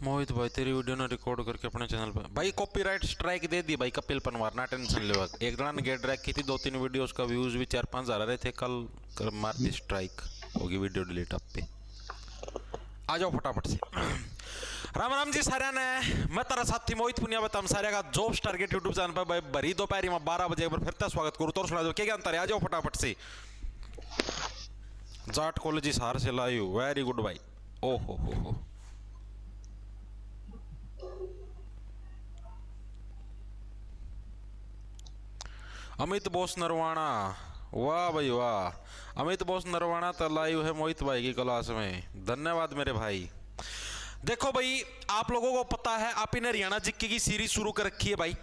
मोहित भाई तेरी वीडियो ने रिकॉर्ड करके अपने चैनल पर भाई कॉपीराइट स्ट्राइक दे दी भाई कपिल पनवार ना टेंशन ले। एक जना ने गेट रैक की थी 2-3 वीडियो उसका व्यूज भी 4-5 हजार आ रहे थे कल कर मार दी स्ट्राइक होगी वीडियो डिलीट आप पे। आ जाओ फटाफट से। राम राम जी सारे ने मैं तारा साथी मोहित पुनिया बताम सारे का जॉब्स टारगेट यूट्यूब चैनल पर भाई भरी दोपहरी में 12 बजे एक बार फिर से स्वागत करूँ तो सुना दो क्या जानता है। आ जाओ फटाफट से। जाट कॉलेज हार से लाइव वेरी गुड भाई। ओ हो अमित बोस नरवाणा वाह भाई वाह। अमित बोस नरवाणा तो लाइव है मोहित भाई की क्लास में। धन्यवाद मेरे भाई। देखो भाई आप लोगों को पता है आप इन हरियाणा जीके की सीरीज शुरू कर रखी है भाई,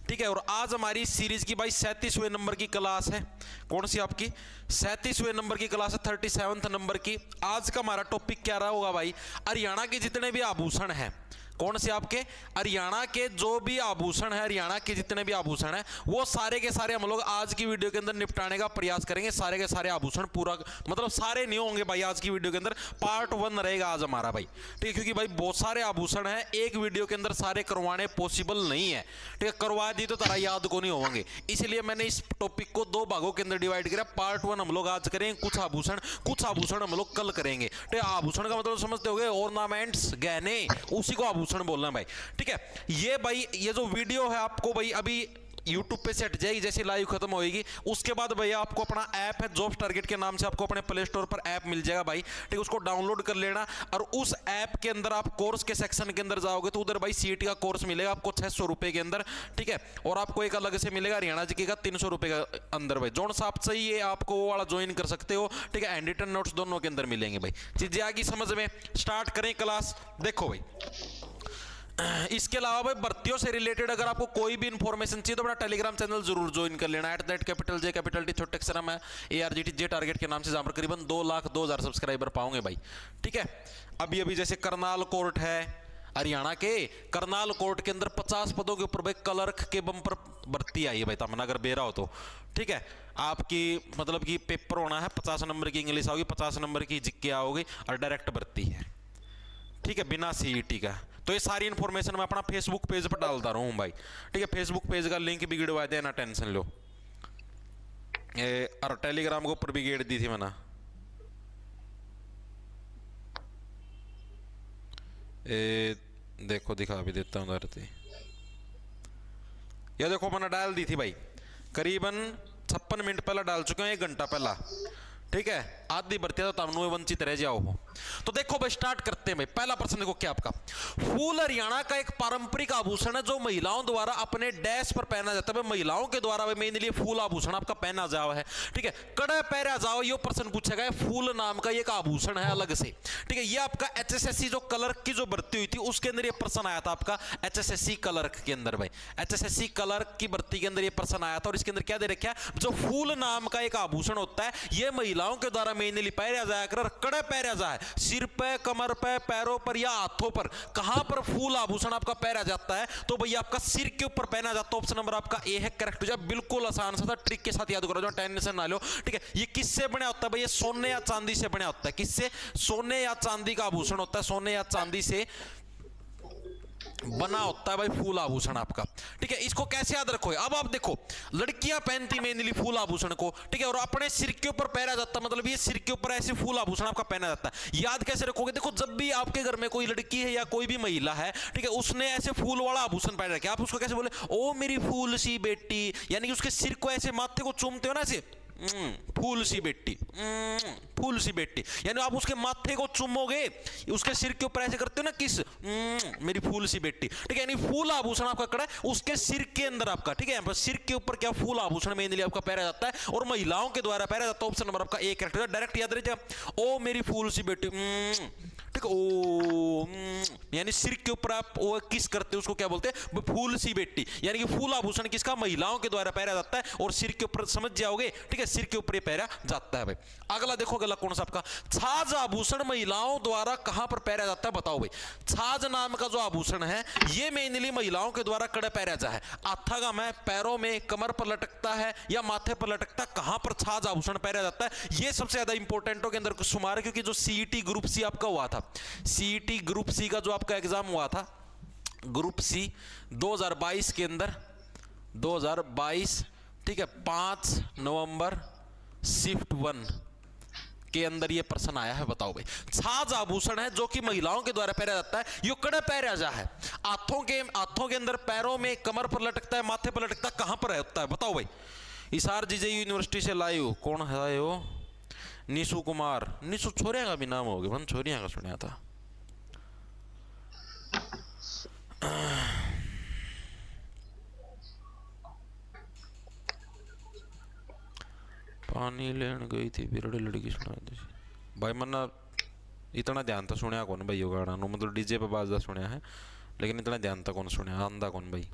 ठीक है। और आज हमारी सीरीज की भाई 37वें नंबर की क्लास है। कौन सी आपकी 37वें नंबर की क्लास है, 37th नंबर की। आज का हमारा टॉपिक क्या रहा होगा भाई, हरियाणा के जितने भी आभूषण हैं। कौन से आपके हरियाणा के जो भी आभूषण है, हरियाणा के जितने भी आभूषण है वो सारे के सारे हम लोग आज की वीडियो के अंदर निपटाने का प्रयास करेंगे। सारे के सारे आभूषण पूरा मतलब सारे नहीं होंगे भाई आज की वीडियो के अंदर, पार्ट 1 रहेगा आज हमारा भाई, ठीक है। क्योंकि भाई बहुत सारे आभूषण है, एक वीडियो के अंदर सारे करवाने पॉसिबल नहीं है, ठीक है। करवा दी तो तारा याद को नहीं होंगे, इसलिए मैंने इस टॉपिक को 2 भागों के अंदर डिवाइड किया। पार्ट 1 हम लोग आज करेंगे कुछ आभूषण हम लोग कल करेंगे, ठीक है। आभूषण का मतलब समझते होगे ऑर्नामेंट्स, गहने, उसी को आभूषण बोलना भाई, ठीक है। ये भाई ये जो वीडियो है आपको भाई अभी YouTube पे से हट जाएगी जैसे लाइव खत्म होएगी। उसके बाद भैया आपको अपना ऐप है जॉब्स टारगेट के नाम से, आपको अपने प्ले स्टोर पर ऐप मिल जाएगा भाई, ठीक है। उसको डाउनलोड कर लेना और उस ऐप के अंदर आप कोर्स के सेक्शन के अंदर जाओगे तो उधर भाई सीट का कोर्स मिलेगा आपको 600 रुपए के अंदर, ठीक है। और आपको एक अलग से मिलेगा हरियाणा जीके का 300 रुपए का अंदर भाई। जोन सा आप चाहिए आपको वो वाला ज्वाइन कर सकते हो, ठीक है। एंड रिटन नोट्स दोनों के अंदर मिलेंगे भाई। चीजें आगे समझ में, स्टार्ट करें क्लास। देखो भाई इसके अलावा भाई भर्तियों से रिलेटेड अगर आपको कोई भी इंफॉर्मेशन चाहिए तो अपना टेलीग्राम चैनल जरूर ज्वाइन कर लेना। @J छोटे अक्षर में ARGT टारगेट के नाम से, जहां पर करीबन 2,02,000 सब्सक्राइबर पाओगे भाई, ठीक है। अभी अभी जैसे करनाल कोर्ट है हरियाणा के, करनाल कोर्ट के अंदर 50 पदों के ऊपर भाई क्लर्क के बम पर भर्ती आई है भाई, तमन्ना अगर बेरा हो तो, ठीक है। आपकी मतलब कि पेपर होना है 50 नंबर की इंग्लिश आओगी, 50 नंबर की जीके आओगी और डायरेक्ट भर्ती है, ठीक है, बिना CET का। तो ये सारी इंफॉर्मेशन मैं अपना फेसबुक पेज पर डालता रहूं भाई, ठीक है। फेसबुक पेज का लिंक भी गिरवा दे ना, टेंशन लो। और टेलीग्राम के ऊपर भी गेट दी थी मैंने। देखो दिखा भी देता हूँ धरती। ये देखो मैंने डाल दी थी भाई, करीबन 56 मिनट पहला डाल चुके हैं, 1 घंटा पहला, ठीक है। आधी भर्ती तो तमनु वंचित रह जाओ हो। तो देखो भाई स्टार्ट करते हैं भाई। पहला प्रश्न देखो क्या आपका, फूल हरियाणा का एक पारंपरिक आभूषण है जो महिलाओं द्वारा अपने डैश पर पहना जाता है। महिलाओं के द्वारा भाई मेनली फूल आभूषण आपका पहना जाओ है, ठीक है। कड़े पहरा जाओ ये प्रश्न पूछा गया। फूल नाम का एक आभूषण है अलग से, ठीक है। ये आपका HSSC जो क्लर्क की जो भर्ती हुई थी उसके अंदर ये प्रश्न आया था आपका, HSSC क्लर्क के अंदर भाई, HSSC क्लर्क की भर्ती के अंदर ये प्रश्न आया था। और इसके अंदर क्या दे रखा है, जो फूल नाम का एक आभूषण होता है ये महिलाओं के द्वारा मेनली पहना जाया कर, कड़े पहरा जाए, सिर पे, कमर पे, पैरों पर या हाथों पर। कहां पर फूल आभूषण आपका पहना जाता है तो भैया आपका सिर के ऊपर पहना जाता है। ऑप्शन नंबर आपका ए है करेक्ट हो जाए। बिल्कुल आसान सा था, ट्रिक के साथ याद करो, टेंशन ना लो, ठीक है। ये किससे बना होता है भैया, सोने या चांदी से बना होता है। किससे, सोने या चांदी का आभूषण होता है, सोने या चांदी से बना होता है भाई फूल आभूषण आपका, ठीक है। इसको कैसे याद रखोगे, अब आप देखो लड़कियां पहनती मेनली फूल आभूषण को, ठीक है। और अपने सिर के ऊपर पहना जाता है, मतलब ये सिर के ऊपर ऐसे फूल आभूषण आपका पहना जाता है। याद कैसे रखोगे, देखो जब भी आपके घर में कोई लड़की है या कोई भी महिला है, ठीक है, उसने ऐसे फूल वाला आभूषण पहन रखा है, आप उसको कैसे बोले, ओ मेरी फूल सी बेटी, यानी कि उसके सिर को ऐसे माथे को चूमते हो ना ऐसे, फूल सी बेटी, फूल सी बेटी, यानी आप उसके माथे को चुमोगे, उसके सिर के ऊपर ऐसे करते हो ना किस, मेरी फूल सी बेटी, ठीक है। यानी फूल आभूषण आपका कड़ा है उसके सिर के अंदर आपका, ठीक है। सिर के ऊपर क्या फूल आभूषण मेनली आपका पहना जाता है और महिलाओं के द्वारा पहना जाता है। ऑप्शन नंबर आपका ए करेक्ट, डायरेक्ट याद रह जाए, ओ मेरी फूल सी बेटी, ठीक है। ओ यानी सिर के ऊपर आप वो किस करते हैं उसको क्या बोलते हैं, फूल सी बेटी, यानी कि फूल आभूषण किसका, महिलाओं के द्वारा पहना जाता है और सिर के ऊपर समझ जाओगे, ठीक है, सिर के ऊपर ये पहना जाता है भाई। अगला देखो, अगला कौन सा आपका, छाज आभूषण महिलाओं द्वारा कहां पर पहना जाता है, बताओ भाई। छाज नाम का जो आभूषण है ये मेनली महिलाओं के द्वारा कड़े पहना जाता है, आथा में, पैरों में, कमर पर लटकता है या माथे पर लटकता है, कहां पर छाज आभूषण पहना जाता है, ये सबसे ज्यादा इंपॉर्टेंटों के अंदर शुमार है, क्योंकि जो सीईटी ग्रुप सी आपका हुआ था, सीईटी ग्रुप सी का जो आपका एग्जाम हुआ था, ग्रुप सी 2022 के अंदर, 2022, ठीक है, 5 नवंबर शिफ्ट 1 के अंदर ये प्रश्न आया है। बताओ भाई, छाज आभूषण है जो कि महिलाओं के द्वारा पहना जाता है, यो कड़े पहना जा है, हाथों के अंदर, पैरों में, कमर पर लटकता है, माथे पर लटकता है, कहां पर होता है, बताओ भाई। हिसार जीजे यूनिवर्सिटी से लाइव कौन है वो, निशु कुमार, निशु छोरिया का भी नाम हो गया, मन छोरिया का सुना था। पानी लेन गई थी बिरड़ी लड़की सुना दी भाई, मन्ना इतना ध्यान तो सुनिया कौन भाई यो गाना, मतलब डीजे पे बाजदा सुनिया है लेकिन इतना ध्यान तो कौन सुनिया, आंदा कौन भाई।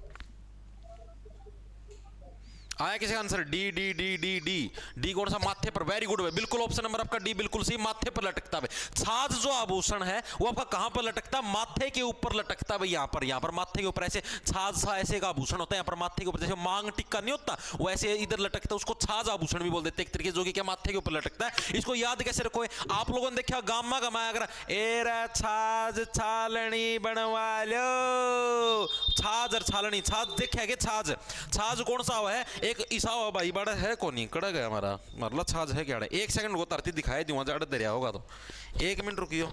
आया किसी का answer, D D D D D D कौन सा, माथे पर, वेरी गुड भाई, बिल्कुल ऑप्शन नंबर आपका डी बिल्कुल सही, माथे पर लटकता है। छाज जो आभूषण है वो आपका कहां पर लटकता है, माथे के ऊपर लटकता है भाई, यहाँ पर माथे के ऊपर, ऐसे छाज सा ऐसे का आभूषण होता है यहाँ पर माथे के ऊपर, जैसे मांग टिक्का नहीं होता वो ऐसे इधर लटकता है, उसको छाज आभूषण भी बोल देते हैं एक तरीके, जो कि क्या माथे के ऊपर लटकता है। इसको याद कैसे रखो, आप लोगों ने देखा गामा गमाया अगर, एरा छाज छालनी बनवा लो, छाज और छालनी, छाज देखा कि छाज, छाज कौन सा है, एक ईसा भाई बड़ा है कौन नहीं कड़ा गया हमारा, मतलब छाज है क्या, एक सेकंड को तरती दिखाई दूंगा जड़ दरिया होगा तो, एक मिनट रुकियो।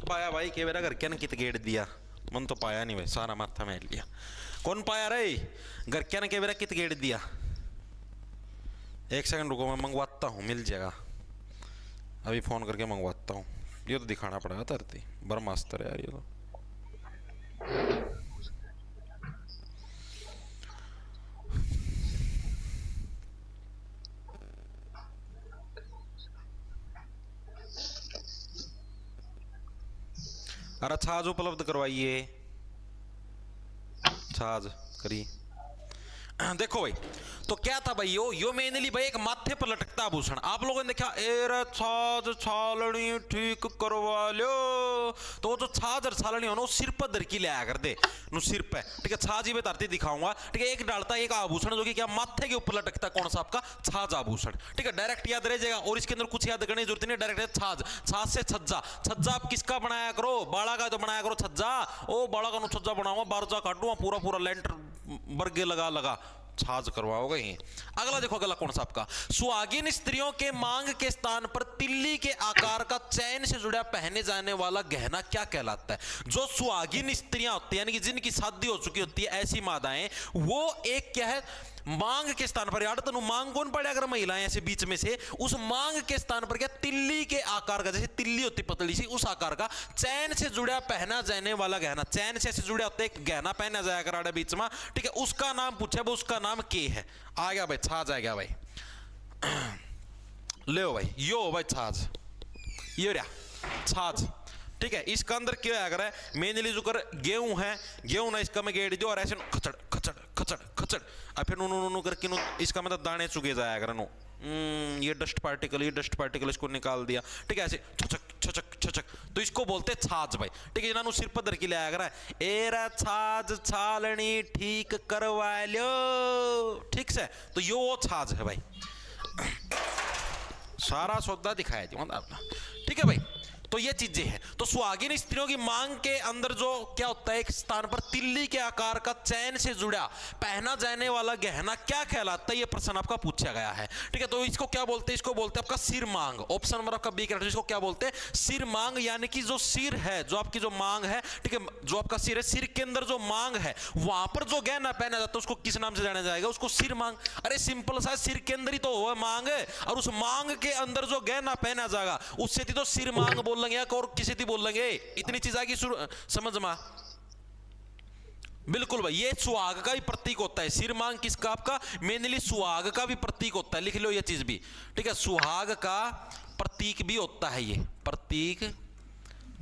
पाया भाई के मेरा घर क्या कित गेड़ दिया, मन तो पाया नहीं भाई, सारा माथा में लिया, कौन पाया रे, घर क्या के मेरा कित गेड़ दिया, एक सेकंड रुको मैं मंगवाता हूँ, मिल जाएगा, अभी फोन करके मंगवाता हूँ, ये तो दिखाना पड़ेगा धरती, ब्रह्मास्त्र यार ये तो। अरे छाज उपलब्ध करवाइए, छाज करिए। देखो भाई, तो क्या था भाई, यो मेनली भाई एक माथे पर लटकता आभूषण, आप लोगों ने देखा, एरे छाज छालनी ठीक करवा लो, तो जो छाज और छालनी हो ना, वो सिर पर धर की ले आया करते, नु सिर पे, ठीक है, छाज ही बेतारती दिखाऊंगा, ठीक है, एक डालता एक आभूषण जो कि क्या माथे के ऊपर लटकता, कौन सा आपका, छाज आभूषण, ठीक है, डायरेक्ट याद रह जाएगा, और इसके अंदर कुछ याद करने की जरूरत नहीं, डायरेक्ट छाज, छाज से छज्जा, छज्जा आप किसका बनाया करो, बाड़ा का तो बनाया करो छज्जा, ओ बाड़ा का छज्जा बनाऊंगा, बारजा काटूंगा, पूरा पूरा लेंटर बर्गे लगा छाज करवाओगे ही। अगला देखो, अगला कौन सा आपका, सुहागिन स्त्रियों के मांग के स्थान पर तिल्ली के आकार का चैन से जुड़ा पहने जाने वाला गहना क्या कहलाता है। जो सुहागिन स्त्रियां होती है, यानी कि जिनकी शादी हो चुकी होती है, ऐसी माताएं, वो एक क्या है, मांग के स्थान पर, यार तनु मांग कौन पड़े अगर महिलाएं ऐसे बीच में से, उस मांग के स्थान पर क्या, तिल्ली के आकार का, जैसे तिल्ली होती पतली सी, उस आकार का चैन से जुड़ा पहना जाने वाला गहना, चैन से ऐसे जुड़े होते एक गहना पहना जाया कराड़ा बीच में, ठीक है, उसका नाम पूछा, वो उसका नाम के है। आ गया भाई, छाज आ गया भाई, ले भाई, यो भाई छाज, ये रहा छाज, ठीक है। इसका अंदर क्या है, अगर मेनली जो कर गेहूं है, गेहूं ना इसका में गेड़ दो और ऐसे खचड़ खचड़ खचड़ खचड़, और फिर नु करके इसका मतलब दाने चुगे जाया अगर नो, ये डस्ट पार्टिकल इसको निकाल दिया, ठीक है, ऐसे छचक छचक छचक, तो इसको बोलते छाज भाई, ठीक है, जिन्होंने सिर पर धर के ले आया करा, एरा छाज छालनी ठीक करवा लो, ठीक से, तो यो छाज है भाई। सारा सौदा दिखाया जी मतलब अपना, ठीक है भाई। तो ये चीजें हैं। तो सुहागिन स्त्रियों की मांग के अंदर जो क्या होता है, एक स्थान पर तिल्ली के आकार का चैन से जुड़ा पहना जाने वाला गहना क्या कहलाता है, ये प्रश्न आपका पूछा गया है, ठीक है। तो इसको क्या बोलते हैं, इसको बोलते हैं आपका सिर मांग। ऑप्शन नंबर आपका बी करेक्ट। इसको क्या बोलते हैं, सिर मांग, यानी कि जो सिर है, जो आपकी जो मांग है, ठीक है, जो आपका सिर है, सिर के अंदर जो मांग है, वहां पर जो गहना पहना जाता है उसको किस नाम से जाना जाएगा, उसको सिर मांग। अरे सिंपल सा, सिर के अंदर ही तो हुआ मांग है, और उस मांग के अंदर जो गहना पहना जाएगा उससे तो सिर मांग बोल लेंगे और किसी थी बोल लेंगे। इतनी चीज आएगी समझ में। बिल्कुल भाई, ये सुहाग का भी प्रतीक होता है। सिर मांग किसका, आपका मेनली सुहाग का भी प्रतीक होता है, लिख लो ये चीज भी, ठीक है। सुहाग का प्रतीक भी होता है, ये प्रतीक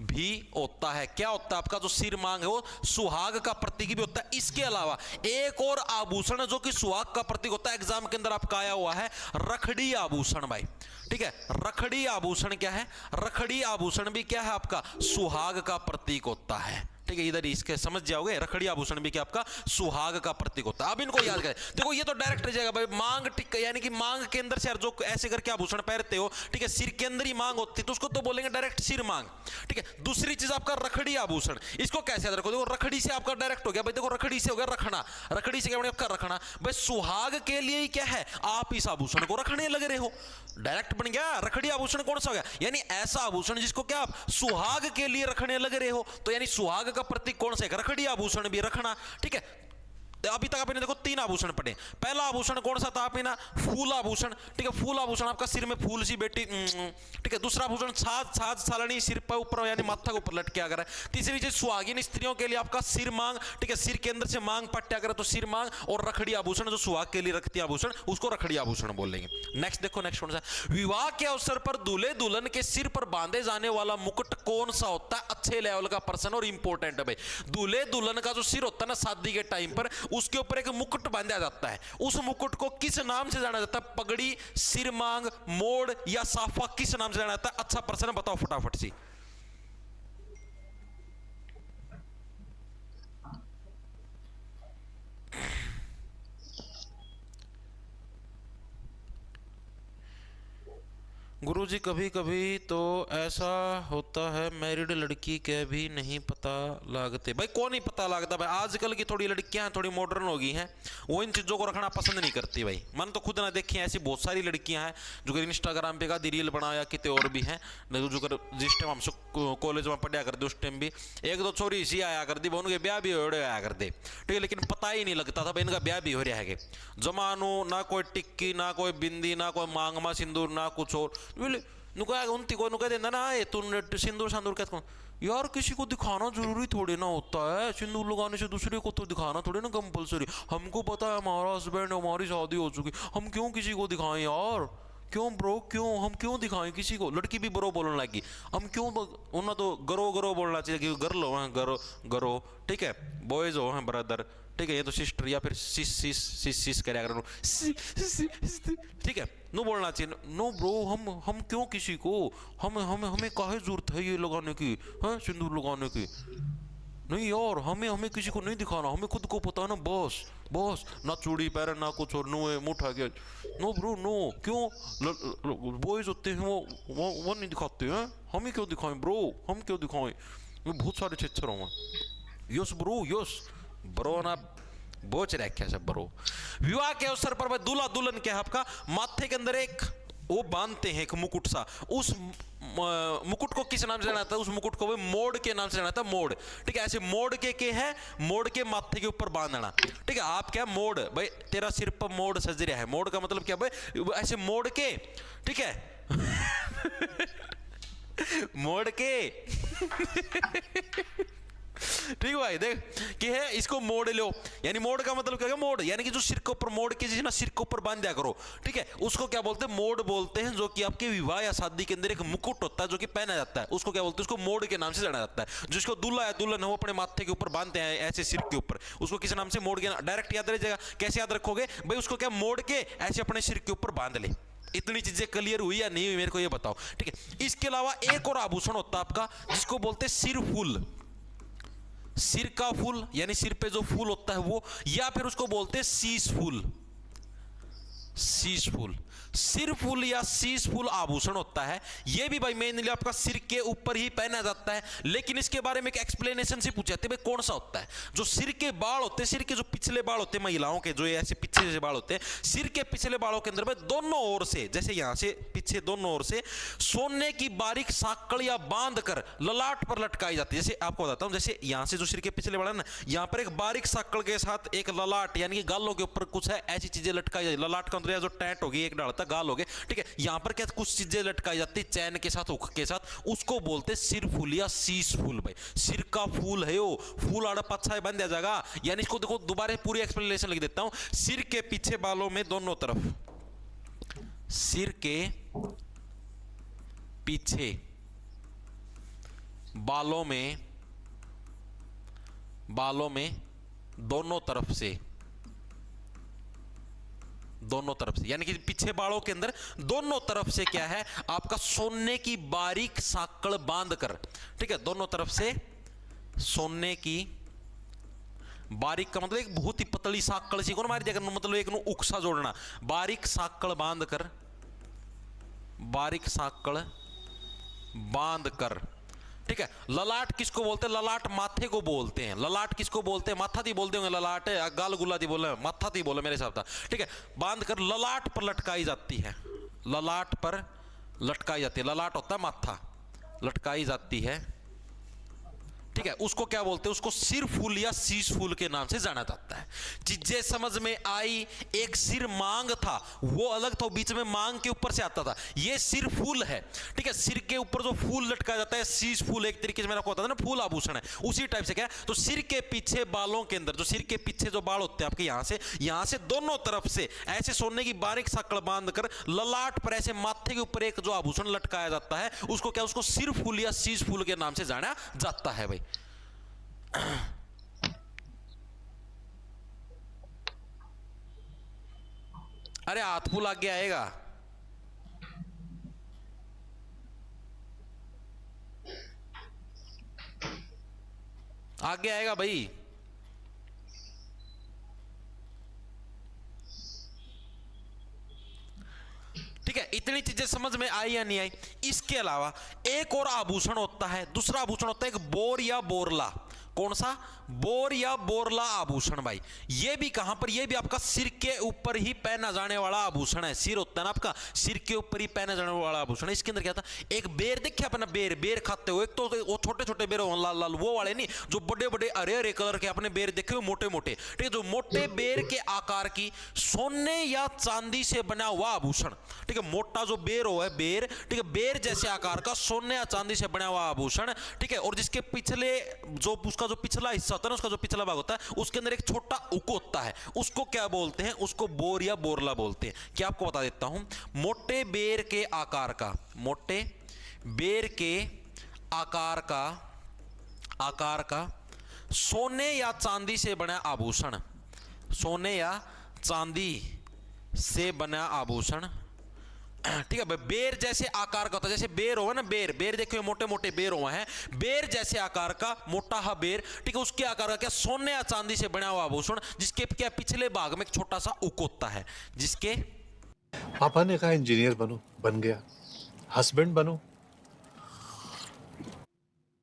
भी होता है। क्या होता है आपका जो सिर मांग है वो सुहाग का प्रतीक भी होता है। इसके अलावा एक और आभूषण जो कि सुहाग का प्रतीक होता है, एग्जाम के अंदर आपका आया हुआ है रखड़ी आभूषण भाई, ठीक है। रखड़ी आभूषण क्या है, रखड़ी आभूषण भी क्या है आपका सुहाग का प्रतीक होता है, ठीक है। इधर इसके समझ जाओगे, रखड़ी आभूषण भी क्या आपका सुहाग का प्रतीक होता है। अब इनको याद करें, देखो ये तो डायरेक्ट रह जाएगा भाई, मांग टिक, यानी कि मांग के अंदर से जो ऐसे करके आभूषण पहनते हो, ठीक है, सिर के अंदर ही मांग होती है तो उसको तो बोलेंगे डायरेक्ट सिर मांग, ठीक है। दूसरी चीज आपका रखड़ी आभूषण, इसको कैसे याद रखो, देखो रखड़ी से आपका डायरेक्ट हो गया भाई, देखो रखड़ी से हो गया रखना, रखड़ी से क्या बनेगा आपका रखना भाई। सुहाग के लिए ही क्या है, आप इस आभूषण को रखने लग रहे हो, डायरेक्ट बन गया। रखड़ी आभूषण कौन सा हो गया, यानी ऐसा आभूषण जिसको क्या आप सुहाग के लिए रखने लग रहे हो, तो यानी सुहाग का प्रतीक कौन सा है, रखड़ी आभूषण भी रखना, ठीक है। अभी तक आपने देखो 3 आभूषण पढ़े। पहला आभूषण कौन सा था आपने ना, फूल आभूषण, ठीक है। फूल आभूषण आपका सिर में फूल सी बेटी, ठीक है। दूसरा आभूषण छाछ सालनी सिर पर ऊपर यानी माथा के ऊपर लटके कर। तीसरी चीज सुहागिन स्त्रियों के लिए आपका सिर मांग, ठीक है, सिर के अंदर से मांग पट्टा करे तो सिर मांग, और रखड़ी आभूषण जो सुहाग के लिए रखती है आभूषण उसको रखड़ी आभूषण बोलेंगे। नेक्स्ट देखो, नेक्स्ट कौन सा, विवाह के अवसर पर दूल्हे दुल्हन के सिर पर बांधे जाने वाला मुकुट कौन सा होता है, अच्छे लेवल का प्रश्न और इंपॉर्टेंट है भाई। दूल्हे दुल्हन का जो सिर होता है ना शादी के टाइम पर, उसके ऊपर एक मुकुट बांधा जाता है, उस मुकुट को किस नाम से जाना जाता है, पगड़ी, सिर मांग, मोड़ या साफा, किस नाम से जाना जाता है, अच्छा प्रश्न बताओ फटाफट सी। गुरुजी कभी कभी तो ऐसा होता है मैरिड लड़की के भी नहीं पता लागते। भाई कौन नहीं पता लगता भाई, आजकल की थोड़ी लड़कियां थोड़ी मॉडर्न हो गई हैं, वो इन चीज़ों को रखना पसंद नहीं करती भाई। मन तो खुद ना देखी ऐसी बहुत सारी लड़कियां हैं जो कि इंस्टाग्राम पे का रील बनाया, कितने और भी हैं जो कर जिस टाइम हमसे कॉलेज में पढ़ा करते उस टाइम भी एक दो छोरी इसी आया कर दी, उनके ब्याह भी हो रहे आया करते, ठीक है। लेकिन पता ही नहीं लगता था भाई इनका ब्याह भी हो रहा है। जमानो ना कोई टिक्की, ना कोई बिंदी, ना कोई मांगमा सिंदूर, ना कुछ और। उनती को नुका देना ना, ये तू सिंदूर संदूर कहते यार, किसी को दिखाना जरूरी थोड़ी ना होता है, सिंदूर लगाने से दूसरे को तो दिखाना थोड़ी ना कंपलसरी। हमको पता है हमारा हस्बैंड, हमारी शादी हो चुकी, हम क्यों किसी को दिखाएं यार, क्यों ब्रो, क्यों हम क्यों दिखाएं किसी को। लड़की भी ब्रो बोलने लगी, हम क्यों, उन्हें तो गरो गरो बोलना चाहिए कि गर्ल हो हैं, गरो गरो, ठीक है, बॉयज हो हैं ब्रदर, ठीक है, ये तो सिस्टर या फिर सिस सिस सिस सिस करे अगर, ठीक है, नो बोलना चाहिए, नो ब्रो, हम क्यों किसी को, हमें हमें हमें काहे जरूरत है ये लगाने की, है सिंदूर लगाने की, नहीं यार, हमें हमें किसी को नहीं दिखाना, हमें खुद को पता है ना, बस बस, ना चूड़ी पहने ना कुछ और, नो मुठा के, नो ब्रो नो, क्यों बॉयज होते हैं वो नहीं दिखाते हैं, हमें क्यों दिखाएं ब्रो, हम क्यों दिखाएं, बहुत सारे चिच्छर हूँ, यस ब्रो यस ब्रो ना बोच रखे सब ब्रो। विवाह के अवसर पर दूल्हा दुल्हन क्या है आपका माथे के अंदर एक वो बांधते हैं एक मुकुट सा, उस मुकुट को किस नाम से जाना जाता है, उस मुकुट को मोड़ के नाम से जाना जाता है, मोड़, ठीक है। ऐसे मोड़ के है, मोड़ के माथे के ऊपर बांधना, ठीक है। आप क्या मोड़ भाई, तेरा सिर पर मोड़ सज रहा है, मोड़ का मतलब क्या भाई, ऐसे मोड़ के, ठीक है मोड़ के ठीक भाई, देख कि है इसको मोड़ लो, यानी मोड़ का मतलब क्या है, मोड़ यानी कि जो सिर के ऊपर मोड़ के ना सिर के ऊपर बांध दिया करो, ठीक है, उसको क्या बोलते हैं, मोड़ बोलते हैं। जो कि आपके विवाह या शादी के अंदर एक मुकुट होता है जो कि पहना जाता है, उसको क्या बोलते हैं, उसको मोड़ के नाम से जाना जाता है। जिसको दूल्हा या दुल्हन है वो अपने माथे के ऊपर बांधते हैं ऐसे सिर के ऊपर, उसको किस नाम से, मोड़ के, डायरेक्ट याद रह जाएगा। कैसे याद रखोगे भाई, उसको क्या मोड़ के ऐसे अपने सिर के ऊपर बांध ले। इतनी चीजें क्लियर हुई या नहीं हुई मेरे को ये बताओ, ठीक है। इसके अलावा एक और आभूषण होता है आपका जिसको बोलते हैं सिर फूल, सिर का फूल यानी सिर पे जो फूल होता है वो, या फिर उसको बोलते हैं शीश फूल, शीशफुल, सिरफुल या शीशफुल आभूषण होता है। यह भी भाई मेनली आपका सिर के ऊपर ही पहना जाता है, लेकिन इसके बारे में एक एक्सप्लेनेशन से पूछे जाते हैं, भाई कौन सा होता है? जो सिर के बाल होते हैं, सिर के जो पिछले बाल होते हैं महिलाओं के, जो ये ऐसे पीछे से बाल होते हैं, सिर के पिछले बालों के अंदर में दोनों ओर से, जैसे यहां से पीछे दोनों ओर से सोने की बारीक साकड़ या बांध कर ललाट पर लटकाई जाती है। जैसे आपको बताता हूं, जैसे यहां से जो सिर के पिछले बाल है ना, यहां पर एक बारीक साकड़ के साथ एक ललाट यानी कि गालों के ऊपर कुछ है ऐसी चीजें लटकाई जाती है। ललाट का अंदर जो टैट होगी, एक डालता गाल हो गए, ठीक है, यहां पर क्या कुछ चीजें लटकाई जाती है चैन के साथ, हुक के साथ, उसको बोलते हैं सिर फूल या शीश फूल। भाई सिर का फूल है वो, फूल अड़प अच्छा है बन जाएगा। यानी इसको देखो दोबारा पूरी एक्सप्लेनेशन लिख देता हूं। सिर के पीछे बालों में दोनों तरफ, सिर के पीछे बालों में दोनों तरफ से, दोनों तरफ से यानी कि पीछे बालों के अंदर दोनों तरफ से क्या है आपका सोने की बारीक साकड़ बांधकर, ठीक है, दोनों तरफ से सोने की बारीक का मतलब एक बहुत ही पतली साकड़ सी को मारी जाकर, मतलब एक नु उकसा जोड़ना, बारीक साकड़ बांधकर, बारीक साकड़ बांधकर, ठीक है। ललाट किसको बोलते हैं? ललाट माथे को बोलते हैं। ललाट किसको बोलते हैं? माथा दी बोलते होंगे, ललाट है, गाल गुला दी बोले, माथा दी बोले मेरे हिसाब से, ठीक है। बांध कर ललाट पर लटकाई जाती है, ललाट पर लटकाई जाती है, ललाट होता है माथा, लटकाई जाती है, ठीक है। उसको क्या बोलते हैं? उसको सिर फूल या शीश फूल के नाम से जाना जाता है। चीजें समझ में आई। एक सिर मांग था, वो अलग था, बीच में मांग के ऊपर से आता था, ये सिर फूल है, ठीक है। सिर के ऊपर जो फूल लटकाया जाता है शीश फूल, एक तरीके से मैंने आपको बताया ना फूल आभूषण है, उसी टाइप से क्या है। तो सिर के पीछे बालों के अंदर, जो सिर के पीछे जो बाल होते हैं आपके, यहां से दोनों तरफ से ऐसे सोने की बारीक साकड़ बांधकर ललाट पर ऐसे माथे के ऊपर एक जो आभूषण लटकाया जाता है, उसको क्या, उसको सिर फूल या शीश फूल के नाम से जाना जाता है। भाई अरे हाथ फूल आगे आएगा, आगे आएगा भाई। ठीक है, इतनी चीजें समझ में आई या नहीं आई? इसके अलावा एक और आभूषण होता है, दूसरा आभूषण होता है एक बोर या बोरला। कौन सा? बोर या बोरला आभूषण। भाई ये भी कहां पर? ये भी आपका सिर के ऊपर ही पहना जाने वाला आभूषण है। सिर होता है ना आपका, सिर के ऊपर ही पहना जाने वाला आभूषण है। इसके अंदर क्या था? एक बेर देखे अपना, बेर, बेर खाते हो, एक तो वो छोटे छोटे बेर हो लाल लाल, वो वाले नहीं, जो बड़े बड़े हरे हरे कलर के आपने बेर देखे हो, मोटे मोटे, ठीक है। जो मोटे बेर के आकार की सोने या चांदी से बना हुआ आभूषण, ठीक है। मोटा जो बेर हो है, बेर, ठीक है, बेर जैसे आकार का सोने या चांदी से बना हुआ आभूषण, ठीक है। और जिसके पिछले जो उसका जो पिछला हिस्सा होता है ना, उसका जो पिछला भाग होता है, उसके अंदर एक छोटा उक होता है, उसको क्या बोलते हैं? उसको बोर या बोरला बोलते हैं। क्या आपको बता देता हूं, मोटे बेर के आकार का, मोटे बेर के आकार का सोने या चांदी से बना आभूषण, सोने या चांदी से बना आभूषण, ठीक है। बेर जैसे आकार का होता है, जैसे बेर हो ना, बेर, बेर देखो मोटे मोटे बेर हुआ है, बेर जैसे आकार का मोटा हा बेर, ठीक है, उसके आकार का क्या? सोने या चांदी से बना हुआ आभूषण, जिसके क्या पिछले भाग में एक छोटा सा उक होता है, जिसके पापा ने कहा इंजीनियर बनो, बन गया। हस्बैंड बनो,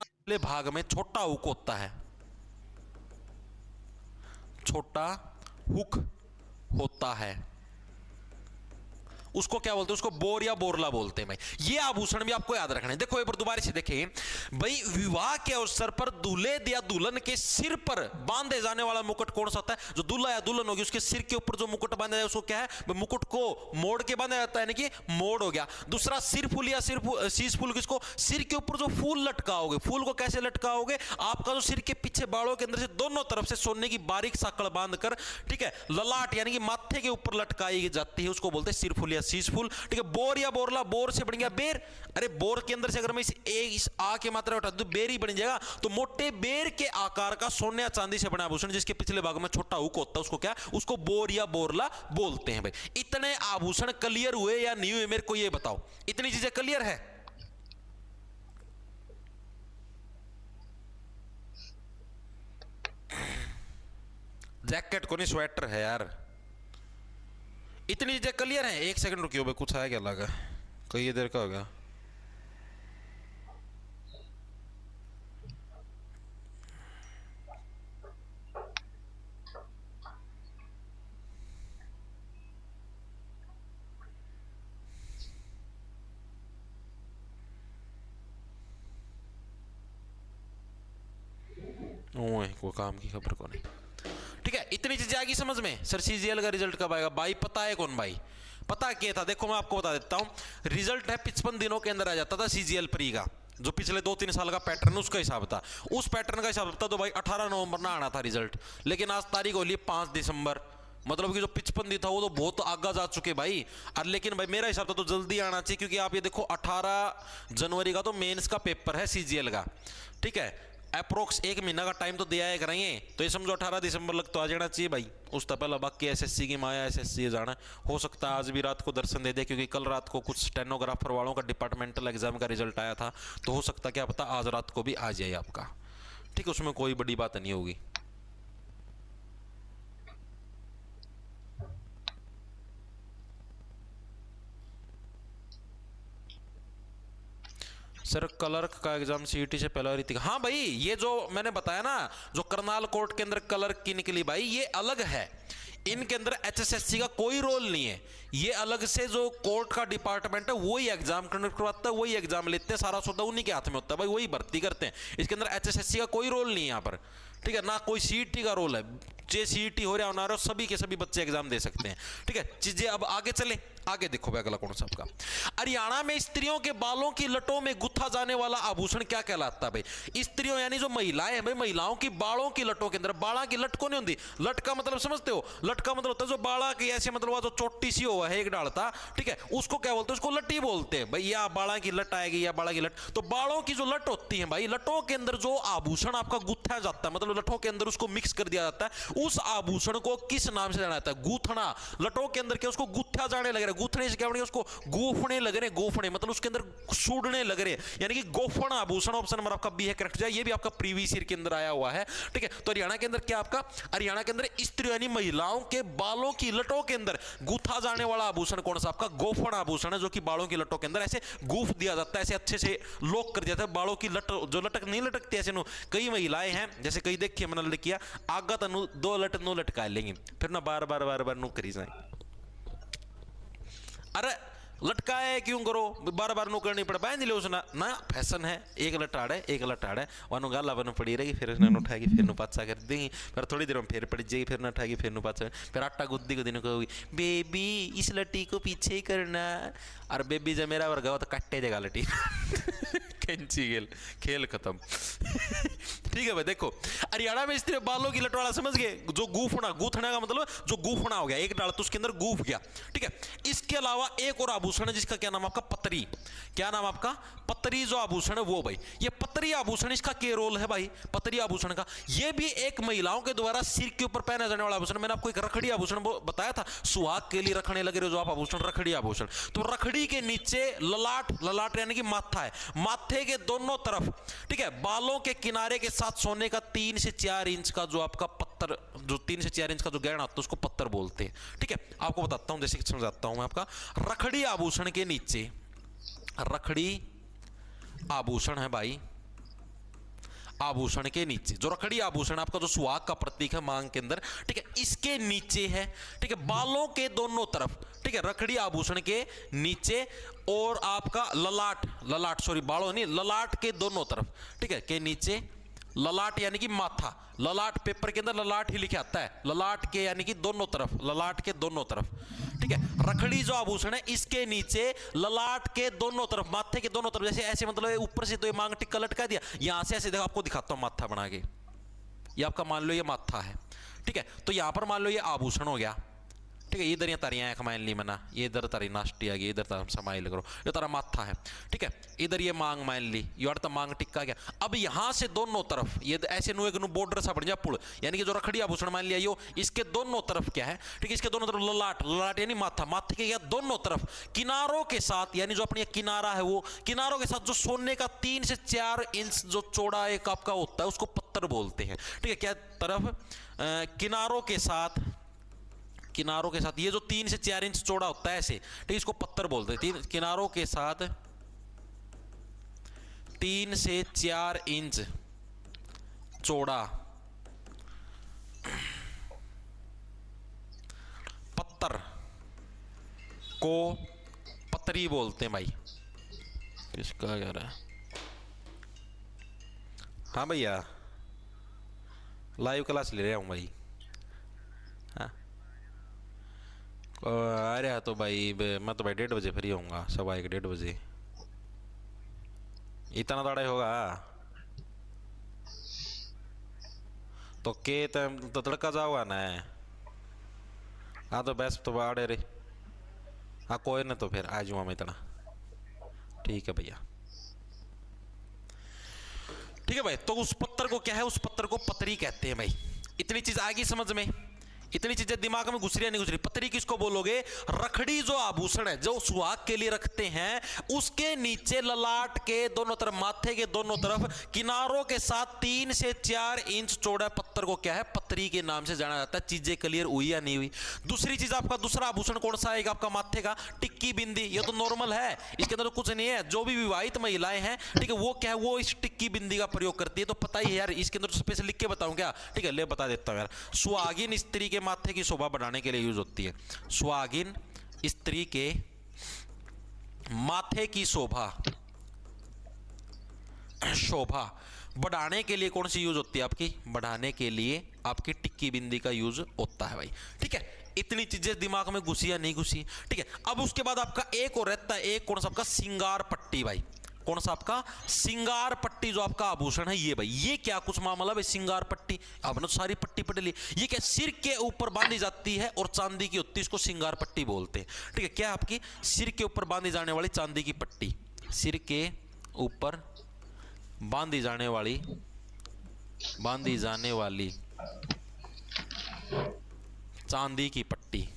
पिछले भाग में छोटा हुक होता है, छोटा हुक होता है, उसको क्या बोलते हैं? उसको बोर या बोरला बोलते हैं। भाई ये आभूषण भी आपको याद रखना है। देखो एक बार दोबारा से देखिए भाई, विवाह के अवसर पर दूल्हे या दुल्हन के सिर पर बांधे जाने वाला मुकुट कौन सा होता है? जो दूल्हा या दुल्हन होगी उसके सिर के ऊपर जो मुकुट बांधा जाए उसको क्या है? मुकुट को मोड़ के बांधा जाता है, यानी कि मोड़ हो गया। दूसरा सिर फूल या शीश फूल, किसको? सिर के ऊपर जो फूल लटकाओगे, फूल को कैसे लटकाओगे? आपका जो सिर के पीछे बालों के अंदर से दोनों तरफ से सोने की बारीक साकड़ बांधकर, ठीक है, ललाट यानी कि माथे के ऊपर लटकाई जाती है, उसको बोलते हैं सिर फूल या शीश फूल, ठीक है। बोर या बोरला, बोर से बन गया बेर, अरे बोर के अंदर से अगर मैं इस आ की मात्रा उठा दूं, बेर ही बन जाएगा। तो मोटे बेर के आकार का सोने या चांदी से बना आभूषण, जिसके पिछले भाग में छोटा हुक होता है, उसको क्या? उसको बोर या बोरला बोलते हैं। भाई इतने आभूषण क्लियर हुए या नहीं हुए, मेरे को ये बताओ। इतनी चीजें क्लियर है? जैकेट को नहीं, स्वेटर है यार। इतनी चीजें क्लियर हैं? एक सेकंड रुकियो भाई, कुछ आया क्या लगा, कई देर का हो गया। ओए कोई काम की खबर को नहीं। ठीक है, इतनी चीजें आएगी समझ में। सर सीजीएल का रिजल्ट कब आएगा भाई? पता है कौन भाई? पता क्या था, देखो मैं आपको बता देता हूं। रिजल्ट है 55 दिनों के अंदर आ जाता था सीजीएल प्री का, जो पिछले 2-3 साल का पैटर्न उसका हिसाब था। उस पैटर्न का हिसाब था तो भाई 18 नवंबर ना आना था रिजल्ट, लेकिन आज तारीख हो ली 5 दिसंबर, मतलब कि जो 55 दिन था वो तो बहुत आगा जा चुके भाई। और लेकिन भाई मेरा हिसाब था तो जल्दी आना चाहिए, क्योंकि आप ये देखो 18 जनवरी का तो मेंस का पेपर है सीजीएल का। ठीक है, अप्रोक्स 1 महीना का टाइम तो दिया है करेंगे, तो ये समझो 18 दिसंबर लग तो आ जाना चाहिए भाई। उस तो पहला बाकी एसएससी की माया, एसएससी जाना हो सकता है आज भी रात को दर्शन दे दे, क्योंकि कल रात को कुछ स्टेनोग्राफर वालों का डिपार्टमेंटल एग्जाम का रिजल्ट आया था, तो हो सकता क्या पता आज रात को भी आ जाए आपका। ठीक है, उसमें कोई बड़ी बात नहीं होगी। सर क्लर्क का एग्जाम सीईटी से पहले रीति, हाँ भाई ये जो मैंने बताया ना, जो करनाल कोर्ट के अंदर क्लर्क की निकली भाई, ये अलग है। इनके अंदर एचएसएससी का कोई रोल नहीं है, ये अलग से जो कोर्ट का डिपार्टमेंट है वही एग्जाम कंडक्ट करवाता है, वही एग्जाम लेते हैं, सारा सौदा उन्हीं के हाथ में होता है भाई, वही भर्ती करते हैं। इसके अंदर एचएसएससी का कोई रोल नहीं है यहाँ पर। ठीक है, ना कोई सीईटी का रोल है। जे सीईटी हो रहा होना रहा सभी के सभी बच्चे एग्जाम दे सकते हैं। ठीक है, चीजें अब आगे चले, आगे देखो भाई अगला कौन सा आपका। हरियाणा में स्त्रियों के बालों की लटों में गुथा जाने वाला आभूषण क्या कहलाता है भाई? स्त्रियों यानी जो महिलाएं हैं भाई, महिलाओं की बालों की लटों के अंदर, बाड़ा की लट को नहीं होती, लट का मतलब समझते हो? लट का मतलब होता है जो बाड़ा की ऐसे, मतलब वो जो चोटी सी हुआ है एक डालता, ठीक है, उसको क्या बोलते हैं? उसको लटी बोलते हैं भाई। या बाड़ा की लट आएगी या बाड़ा की लट, तो बालों की जो लट होती है भाई, लटों के अंदर जो आभूषण आपका गुथा जाता है, मतलब लटों के अंदर उसको मिक्स कर दिया जाता है, उस आभूषण को किस नाम से जाना जाता है? गूथना। लटों के अंदर क्या उसको गुथा जाने लग रहा है, गूथने से क्या बनेगा? उसको गोफने लग रहे, गोफने मतलब उसके अंदर सूडने लग रहे, यानी कि गोफन आभूषण। ऑप्शन नंबर आपका बी है करेक्ट जाए, ये भी आपका प्रीवियस ईयर के अंदर आया हुआ है। ठीक है, तो हरियाणा के अंदर क्या आपका, हरियाणा के अंदर स्त्री यानी महिलाओं के बालों की लटों के अंदर गुथा जाने वाला आभूषण कौन सा? आपका गोफन आभूषण है, जो कि बालों की लटों के अंदर ऐसे गूफ दिया जाता है, ऐसे अच्छे से लॉक कर दिया जाता है। बालों की लट जो लटक नहीं लटकती ऐसे नो, कई महिलाएं हैं जैसे कई देखिए मैंने लड़कियां आगा तनु 2 लट नो लटका लेंगी, फिर ना बार बार नो करी जाए। अरे लटकाए क्यों करो, बार बार नो करनी पड़े, बांध लो उसना ना, फैशन है। एक लटाड़े वनु गाला बन पड़ी रहेगी, फिर उसने उठाएगी, फिर नु पाचा कर देंगी, फिर थोड़ी देर में फिर पड़ जाएगी, फिर न उठाएगी, फिर नु पाचा, फिर आटा गुद्दी को दिन कहोगी बेबी इस लटी को पीछे ही करना। और बेबी जब मेरा वर्ग हो तो कट्टे जगह लटी कैंची खेल खत्म। ठीक है भाई, देखो हरियाणा में स्त्री बालों की लटवाड़ा समझ गए, जो गूफना, गूथना का मतलब जो गूफना हो गया, एक डाल तो उसके अंदर गूफ गया। ठीक है, इसके अलावा एक और आभूषण है जिसका क्या नाम आपका? पतरी। क्या नाम आपका? पतरी जो आभूषण है वो भाई, ये पतरी आभूषण, इसका क्या रोल है भाई पतरी आभूषण का? ये भी एक महिलाओं के द्वारा सिर के ऊपर पहना जाने वाला आभूषण। मैंने आपको एक रखड़ी आभूषण बताया था, सुहाग के लिए रखने लगे जो आप आभूषण, रखड़ी आभूषण। तो रखड़ी के नीचे ललाट, ललाट यानी कि माथा है, माथे के दोनों तरफ, ठीक है, बालों के किनारे के साथ सोने का 3 से 4 इंच का जो आपका पत्थर, जो 3 से 4 इंच का जो गहना होता है उसको पत्थर बोलते हैं। ठीक है, आपको बताता हूं, जैसे कि समझाता हूं मैं आपका। रखड़ी आभूषण के नीचे, रखड़ी आभूषण है भाई, आभूषण के नीचे जो रखड़ी आभूषण आपका जो सुहाग का प्रतीक है मांग के अंदर, ठीक है, इसके नीचे है, ठीक है, बालों के दोनों तरफ, ठीक है, रखड़ी आभूषण के नीचे, और आपका ललाट, ललाट सॉरी बालों नहीं, ललाट के दोनों तरफ, ठीक है, के नीचे, ललाट यानी कि माथा, ललाट पेपर के अंदर ललाट ही लिखा आता है, ललाट के यानी कि दोनों तरफ, ललाट के दोनों तरफ। ठीक है, रखड़ी जो आभूषण है इसके नीचे ललाट के दोनों तरफ, माथे के दोनों तरफ, जैसे ऐसे मतलब ऊपर से तो ये मांग टिक्का लटका दिया, यहां से ऐसे देखो, आपको दिखाता हूं माथा बना के, ये आपका मान लो ये माथा है। ठीक है, तो यहां पर मान लो ये आभूषण हो गया। ठीक है, इधर ये तारियां आंख मान ली मना, ये इधर तारी नाश्ती आ गई, इधर तार समाइल करो, ये तारा माथा है। ठीक है, इधर ये मांग मान ली, ये और मांग टिक्का गया। अब यहां से दोनों तरफ ये ऐसे नु एक नु बॉर्डर सा बन जा पुल, यानी कि जो रखड़ी आभूषण मान लिया यो, इसके दोनों तरफ क्या है? ठीक है, इसके दोनों तरफ ललाट, ललाट यानी माथा, माथे के दोनों तरफ किनारों के साथ, यानी जो अपनी किनारा है वो किनारों के साथ जो सोने का 3 से 4 इंच जो चौड़ा एक आपका होता है उसको पत्थर बोलते हैं। ठीक है, क्या तरफ? किनारों के साथ किनारों के साथ, ये जो 3 से 4 इंच चौड़ा होता है ऐसे, ठीक है, इसको पत्तर बोलते हैं। 3 किनारों के साथ 3 से 4 इंच चौड़ा पत्तर को पतरी बोलते हैं भाई। किसका कह रहा है? हाँ भैया, लाइव क्लास ले रहा हूँ भाई। हाँ आ रहा तो भाई, मैं तो भाई 1:30 बजे फ्री होऊंगा, 1:15 बजे। इतना दाड़ा होगा तो के तो तड़का जाओगा ना। हाँ तो बस तो बाड़े रे। हाँ कोई ना, तो फिर आ जाऊँगा मैं इतना। ठीक है भैया, ठीक है भाई। तो उस पत्थर को क्या है, उस पत्थर को पतरी कहते हैं भाई। इतनी चीज आ गई समझ में, इतनी चीजें दिमाग में घुस रही है नहीं घुस रही। पतरी किसको बोलोगे? रखड़ी जो आभूषण है जो सुहाग के लिए रखते हैं, उसके नीचे ललाट के दोनों तरफ, माथे के दोनों तरफ किनारों के साथ 3 से 4 इंच चौड़ा पत्थर को क्या है, पतरी के नाम से जाना जाता है। चीजें क्लियर हुई या नहीं हुई? दूसरी चीज, आपका दूसरा आभूषण कौन सा आएगा? आपका माथे का टिक्की बिंदी। ये तो नॉर्मल है, इसके अंदर तो कुछ नहीं है। जो भी विवाहित महिलाएं हैं, ठीक है, वो क्या है, वो इस टिक्की बिंदी का प्रयोग करती है। तो पता ही है यार, इसके अंदर स्पेशल लिख के बताऊं क्या? ठीक है, ले बता देता हूं यार। सुहागिन स्त्री के माथे की शोभा बढ़ाने के लिए यूज होती है। सुहागिन स्त्री के माथे की शोभा बढ़ाने के लिए कौन सी यूज होती है आपकी? बढ़ाने के लिए आपकी टिक्की बिंदी का यूज होता है भाई। ठीक है, इतनी चीजें दिमाग में घुसी या नहीं घुसी? ठीक है, अब उसके बाद आपका एक और रहता है, एक कौन सा आपका? सिंगार पट्टी भाई। कौन सा आपका? सिंगार पट्टी जो आपका आभूषण है ये भाई। ये क्या कुछ मामला भाई? सिंगार पट्टी आपने तो सारी पट्टी पढ़ ली। ये क्या सिर के ऊपर बांधी जाती है और चांदी की होती है, इसको सिंगार पट्टी बोलते हैं। ठीक है, क्या आपकी? सिर के ऊपर बांधी जाने वाली चांदी की पट्टी, सिर के ऊपर बांधी जाने वाली चांदी की पट्टी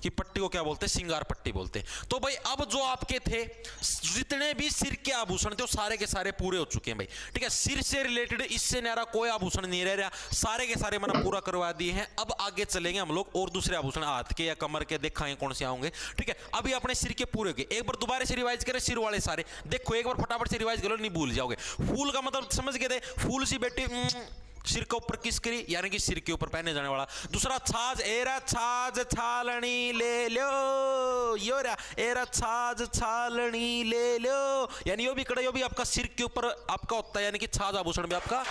की पट्टी को क्या बोलते हैं? सिंगार पट्टी बोलते हैं। तो भाई अब जो आपके थे जितने भी सिर के आभूषण थे वो सारे के सारे पूरे हो चुके हैं भाई। ठीक है, सिर से रिलेटेड इससे न्यारा कोई आभूषण नहीं रह रहा, सारे के सारे मैंने पूरा करवा दिए हैं। अब आगे चलेंगे हम लोग और दूसरे आभूषण हाथ के या कमर के दिखाएंगे कौन से आएंगे। ठीक है, अभी अपने सिर के पूरे हो गए। एक बार दोबारा से रिवाइज करें सिर वाले सारे, देखो एक बार फटाफट से रिवाइज करो, नहीं भूल जाओगे। फूल का मतलब समझ गए थे? फूल सी बेटी सिर के ऊपर किस करी, यानी कि सिर के ऊपर पहने जाने वाला। दूसरा छाज, एरा छाज छालनी ले लो, यो रा एरा छाज छालनी ले लो, यानी यो भी कड़ा, यो भी आपका सिर के ऊपर आपका होता है, यानी कि छाज आभूषण भी आपका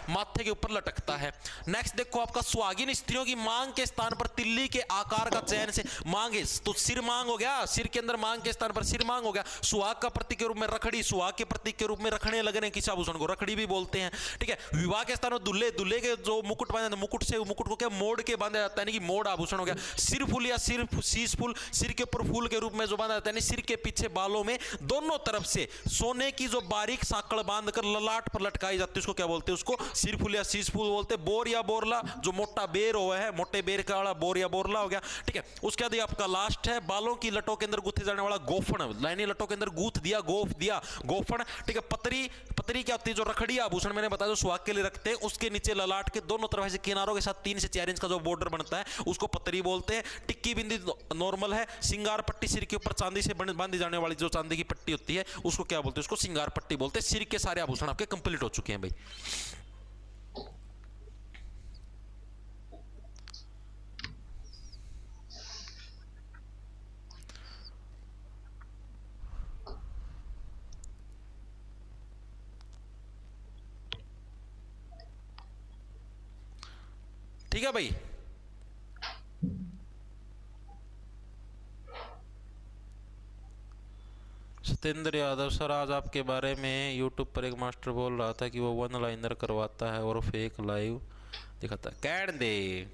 माथे के ऊपर लटकता है। नेक्स्ट देखो आपका सुहागिन स्त्रियों की मांग के स्थान पर तिल्ली के आकार का चयन से, मांगे तो सिर मांग हो गया, सिर के अंदर मांग के स्थान पर सिर मांग हो गया। सुहाग का प्रतीक के रूप में रखड़ी, सुहाग के प्रतीक के रूप में रखने लगने किस आभूषण को? रखड़ी भी बोलते हैं। ठीक है, विवाह के स्थान पर दूल्हे के जो मुकुट बांधे, मुकुट से मुकुट को क्या मोड़ के बांधा जाता है, यानी कि मोड़ आभूषण हो गया। सिर फूल या सिर शीश फूल, सिर के ऊपर फूल के रूप में जो बांधा जाता है, यानी सिर के पीछे बालों में दोनों तरफ से सोने की जो बारीक सांकड़ बांधकर ललाट पर लटकाई जाती है, उसको क्या बोलते हैं? उसको सिर फूल या शीश फूल बोलते हैं। बोर या बोरला, जो मोटा बेर हुआ है, मोटे बेर का वाला बोर या बोरला हो गया। ठीक है, उसके बाद आपका लास्ट है बालों की लटों के अंदर गूथे जाने वाला गोफन, लाइनी लटों के अंदर गूथ दिया, गोफ दिया, गोफन। ठीक है, पतरी, पतरी क्या होती है? जो रखड़ी आभूषण मैंने बताया जो सुहाग के लिए रखते हैं, उसके नीचे ललाट के दोनों तरफ ऐसे किनारों के साथ 3 से 4 इंच का जो बॉर्डर बनता है उसको पतरी बोलते हैं। टिक्की बिंदी नॉर्मल है। सिंगार पट्टी सिर के ऊपर चांदी से बांधी जाने वाली जो चांदी की पट्टी होती है उसको क्या बोलते हैं? उसको सिंगार पट्टी बोलते हैं। सिर के सारे आभूषण आपके कंप्लीट हो चुके हैं भाई। ठीक है भाई, सत्येंद्र यादव सर, आज आपके बारे में यूट्यूब पर एक मास्टर बोल रहा था कि वो वन लाइनर करवाता है और फेक लाइव दिखाता है। कैड दे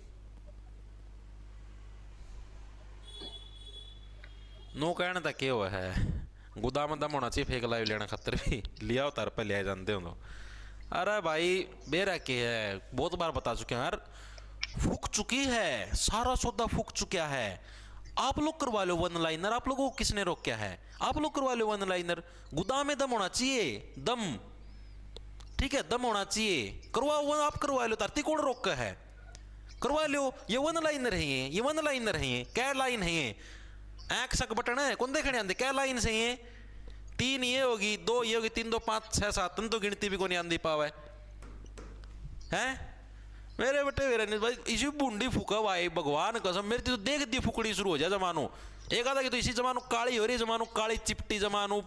नो कहने तक क्या हुआ है, गोदाम दम होना चाहिए फेक लाइव लेना खातर भी लिया उतार पे लिया जानते हो तो। अरे भाई बेरा के है, बहुत बार बता चुके हैं यार, फूक चुकी है, सारा सौदा फूक चुका है। आप लोग करवा लो वन लाइनर, आप लोगों को किसने रोका है? आप लोग करवा लो वन लाइनर। गोदाम में दम होना चाहिए, दम। ठीक है, दम होना चाहिए, करवाओ, आप करवा लो, धरती कौन रोका है? करवा लो। ये वन लाइनर है, ये वन लाइनर है, क्या लाइन है ये, एक सक बटन है कौन देखने आंदे, क्या लाइन से ये, 3 ये होगी, 2 ये होगी, 3 2 5 6 7, तन तो गिनती भी को नहीं आंदी पावे हैं मेरे बेटे मेरे नहीं भाई। इसी बूंदी फूका भाई भगवान कसम, मेरी तो देख दी फुकड़ी शुरू हो जाए जमानो। एक आधा की तो इसी जमानो काली हो रही, जमानो काली चिपटी जमानो,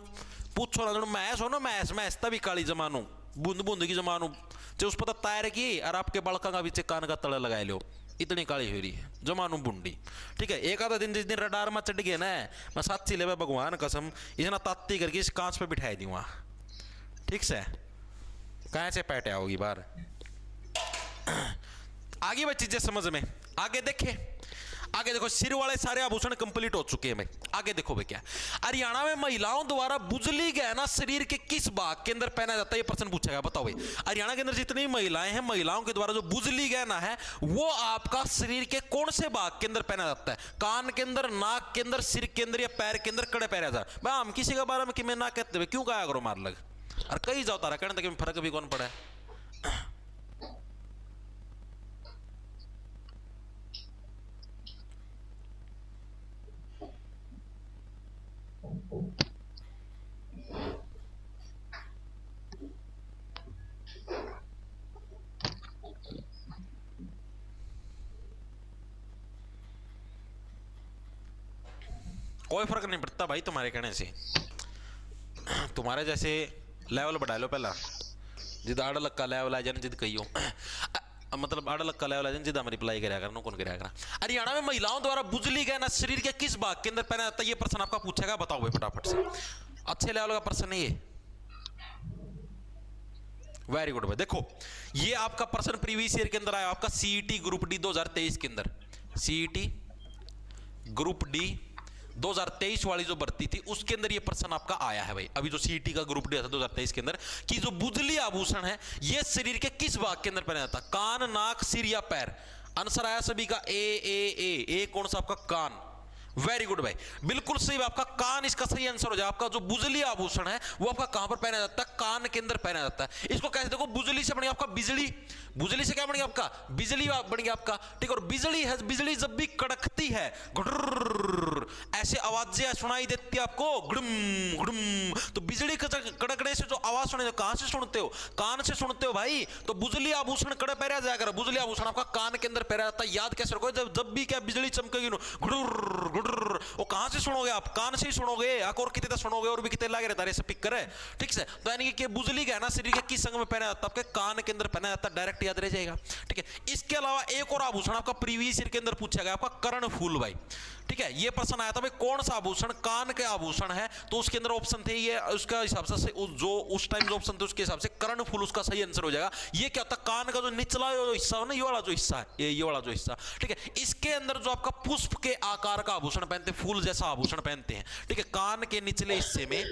पूछो ना मैस हो ना, मैस तभी काली जमानो, बूंद बूंद की जमानो, जो उस पता तायर की और आपके बड़का का बीच कान का तड़ा लगा लो, इतनी काली हो रही है जमानो बूंदी। ठीक है, एक आधा दिन जिस दिन रडार में चढ़ गए ना, मैं साथी ले भगवान कसम इतना ताती करके इस कांच पे बिठाई दी वहां। ठीक से कहाँ से पैटे आओगी बाहर। आगे भाई चीजें समझ में, आगे देखे, आगे देखो सिर वाले सारे आभूषण कंप्लीट हो चुके हैं भाई। आगे देखो भाई क्या, हरियाणा में महिलाओं द्वारा बुजली गहना शरीर के किस भाग के अंदर पहना जाता है, ये प्रश्न पूछा गया। बताओ भाई, हरियाणा के अंदर जितनी महिलाएं हैं, महिलाओं के द्वारा जो बुजली गहना है वो आपका शरीर के कौन से भाग के अंदर पहना जाता है? कान के अंदर, नाक के अंदर, सिर के अंदर या पैर के अंदर, कड़े पैर जाता है। हम किसी के बारे में कि मैं ना कहते हुए क्यों कहा करो मार लग, और कहीं जाओ तारा कहने तक फर्क भी कौन पड़ा है। कोई फर्क नहीं पड़ता भाई तुम्हारे कहने से, तुम्हारे जैसे लेवल बढ़ा लो पहला, जिद आड़ लक्का लेवल आ जाने जिद कहियो मतलब आड़ लक्का लेवल आ जाने जिद हमारी रिप्लाई कराया करना कौन कराया करा। हरियाणा में महिलाओं द्वारा बुजली गहना शरीर के किस भाग के अंदर पहना जाता है, ये प्रश्न आपका पूछेगा, बताओ भाई फटाफट से। अच्छे लेवल का प्रश्न है ये, वेरी गुड भाई। देखो ये आपका प्रश्न प्रीवियस ईयर के अंदर आया आपका सीईटी ग्रुप डी 2023 के अंदर, सीईटी ग्रुप डी 2023 वाली जो भर्ती थी उसके अंदर ये प्रश्न आपका आया है भाई। अभी जो सीईटी का ग्रुप डी था 2023 के अंदर, कि जो बुजली आभूषण है ये शरीर के किस भाग के अंदर पहना जाता है, कान, नाक, सिर या पैर। आंसर आया सभी का ए कौन सा आपका, कान। वेरी गुड भाई, बिल्कुल सही, आपका कान इसका सही आंसर हो जाए। आपका जो बुजली आभूषण है वो आपका कहां पर पहना जाता है, कान के अंदर पहना जाता है। इसको कैसे देखो, बुजली से बन गया आपका बिजली, बुजली से क्या बन गया आपका, बिजली बन गया आपका। ठीक, और बिजली है, बिजली जब भी कड़कती है ऐसे आवाजें सुनाई देती है आपको, गुड़ुम गुड़ुम, तो बिजली कड़कने से जो आवाज सुने, कहां से सुनते हो, कान से सुनते हो भाई। तो बुजली आभूषण कड़े पहरा जाएगा, बुजली आभूषण आपका कान के अंदर पहरा जाता है। याद कैसे रखो, जब भी क्या बिजली चमकेगी गुड़ुर, वो कहां से सुनोगे आप, कान से ही सुनोगे। और कितने सुनोगे, और भी कितने लगे रहता है स्पीकर है। ठीक है, तो यानी कि बुजली गहना शरीर के किस अंग में पहना जाता है, आपके कान के अंदर पहना जाता है, डायरेक्ट याद रह जाएगा। ठीक है, इसके अलावा एक और आभूषण आपका प्रीवियस ईयर के अंदर पूछा गया, आपका कर्णफूल भाई। ठीक है, ये प्रश्न आया था भाई, कौन सा आभूषण कान के आभूषण है, तो उसके अंदर ऑप्शन थे ये, उसका हिसाब से जो उस टाइम जो ऑप्शन थे उसके हिसाब से कर्णफूल उसका सही आंसर हो जाएगा। ये क्या होता है, कान का जो निचला जो हिस्सा है ना, ये वाला जो हिस्सा है, ये वाला जो हिस्सा। ठीक है, इसके अंदर जो आपका पुष्प के आकार का आभूषण पहनते, फूल जैसा आभूषण पहनते हैं। ठीक है, कान के निचले हिस्से में,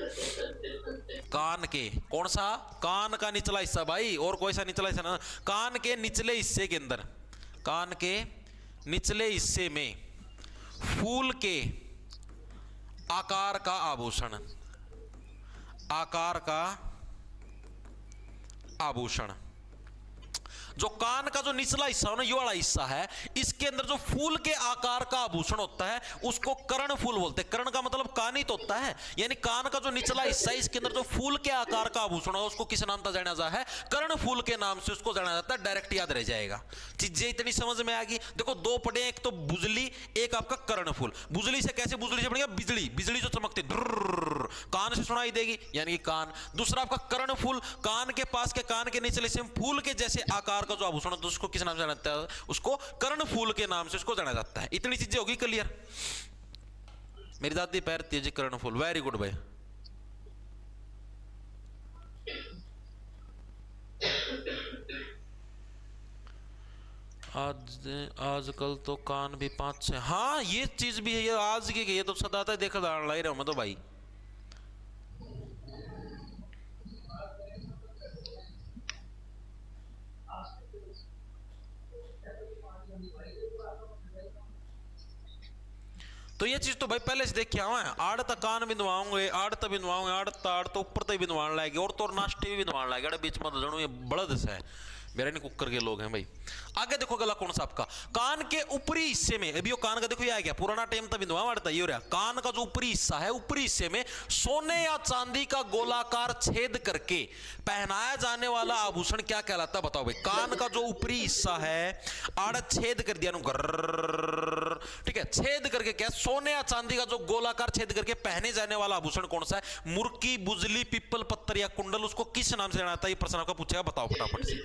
कान के कौन सा, कान का निचला हिस्सा भाई, और कोई सा निचला हिस्सा ना, कान के निचले हिस्से के अंदर, कान के निचले हिस्से में फूल के आकार का आभूषण, आकार का आभूषण। जो कान का जो निचला हिस्सा है ना, ये वाला हिस्सा है, इसके अंदर जो फूल के आकार का आभूषण होता है उसको कर्णफूल बोलते हैं। कर्ण का मतलब कान ही तो होता है, यानी कान का जो निचला हिस्सा है इसके अंदर जो फूल के आकार का आभूषण है उसको किस नाम से जाना जाता है, कर्णफूल के नाम से उसको जाना जाता है। डायरेक्ट याद रह जाएगा, चीजें इतनी समझ में आ गई। देखो दो पड़े, एक तो बुजली, एक आपका कर्णफूल। बुजली से कैसे, बुजली से बनेगा बिजली, बिजली जो चमकती कान से सुनाई देगी यानी कि कान। दूसरा आपका कर्णफूल, कान के पास के, कान के निचले से फूल के जैसे आकार का जो आभूषण है उसको किस नाम से जाना जाता है, उसको कर्णफूल के नाम से उसको जाना जाता है। इतनी चीजें होगी क्लियर। मेरी दादी पैर तेजी कर्णफूल, वेरी गुड भाई। आजकल तो कान भी 5-6, हाँ ये चीज भी है, ये आज की ये तो सदा था देखा लाई रहा हूं मैं तो भाई। तो ये चीज तो भाई पहले से देख के आवा है। आड़ तक कान बिंदवाऊंगे, आड़ तक बिंदवाऊंगे, आड़ तो ऊपर तक बिंदवान लाएगी, और तो नाश्ते भी बिंदवान लाएगी। बीच में तो जनू ये बड़द है, बिरयानी कुकर के लोग हैं भाई। आगे देखो अगला कौन सा आपका, कान के ऊपरी हिस्से में, अभी वो कान का देखो ये आ गया, पुराना टाइम तक बिंदुआ मारता ये हो रहा, कान का जो ऊपरी हिस्सा है, ऊपरी हिस्से में सोने या चांदी का गोलाकार छेद करके पहनाया जाने वाला आभूषण क्या कहलाता है बताओ भाई। कान का जो ऊपरी हिस्सा है आड़ छेद कर दिया, ठीक है, छेद करके क्या, सोने या चांदी का जो गोलाकार छेद करके पहने जाने वाला आभूषण कौन सा है, मुर्की, बुजली, पिप्पल पत्थर या कुंडल, उसको किस नाम से जाना जाता है, ये प्रश्न आपका पूछेगा, बताओ फटाफट से।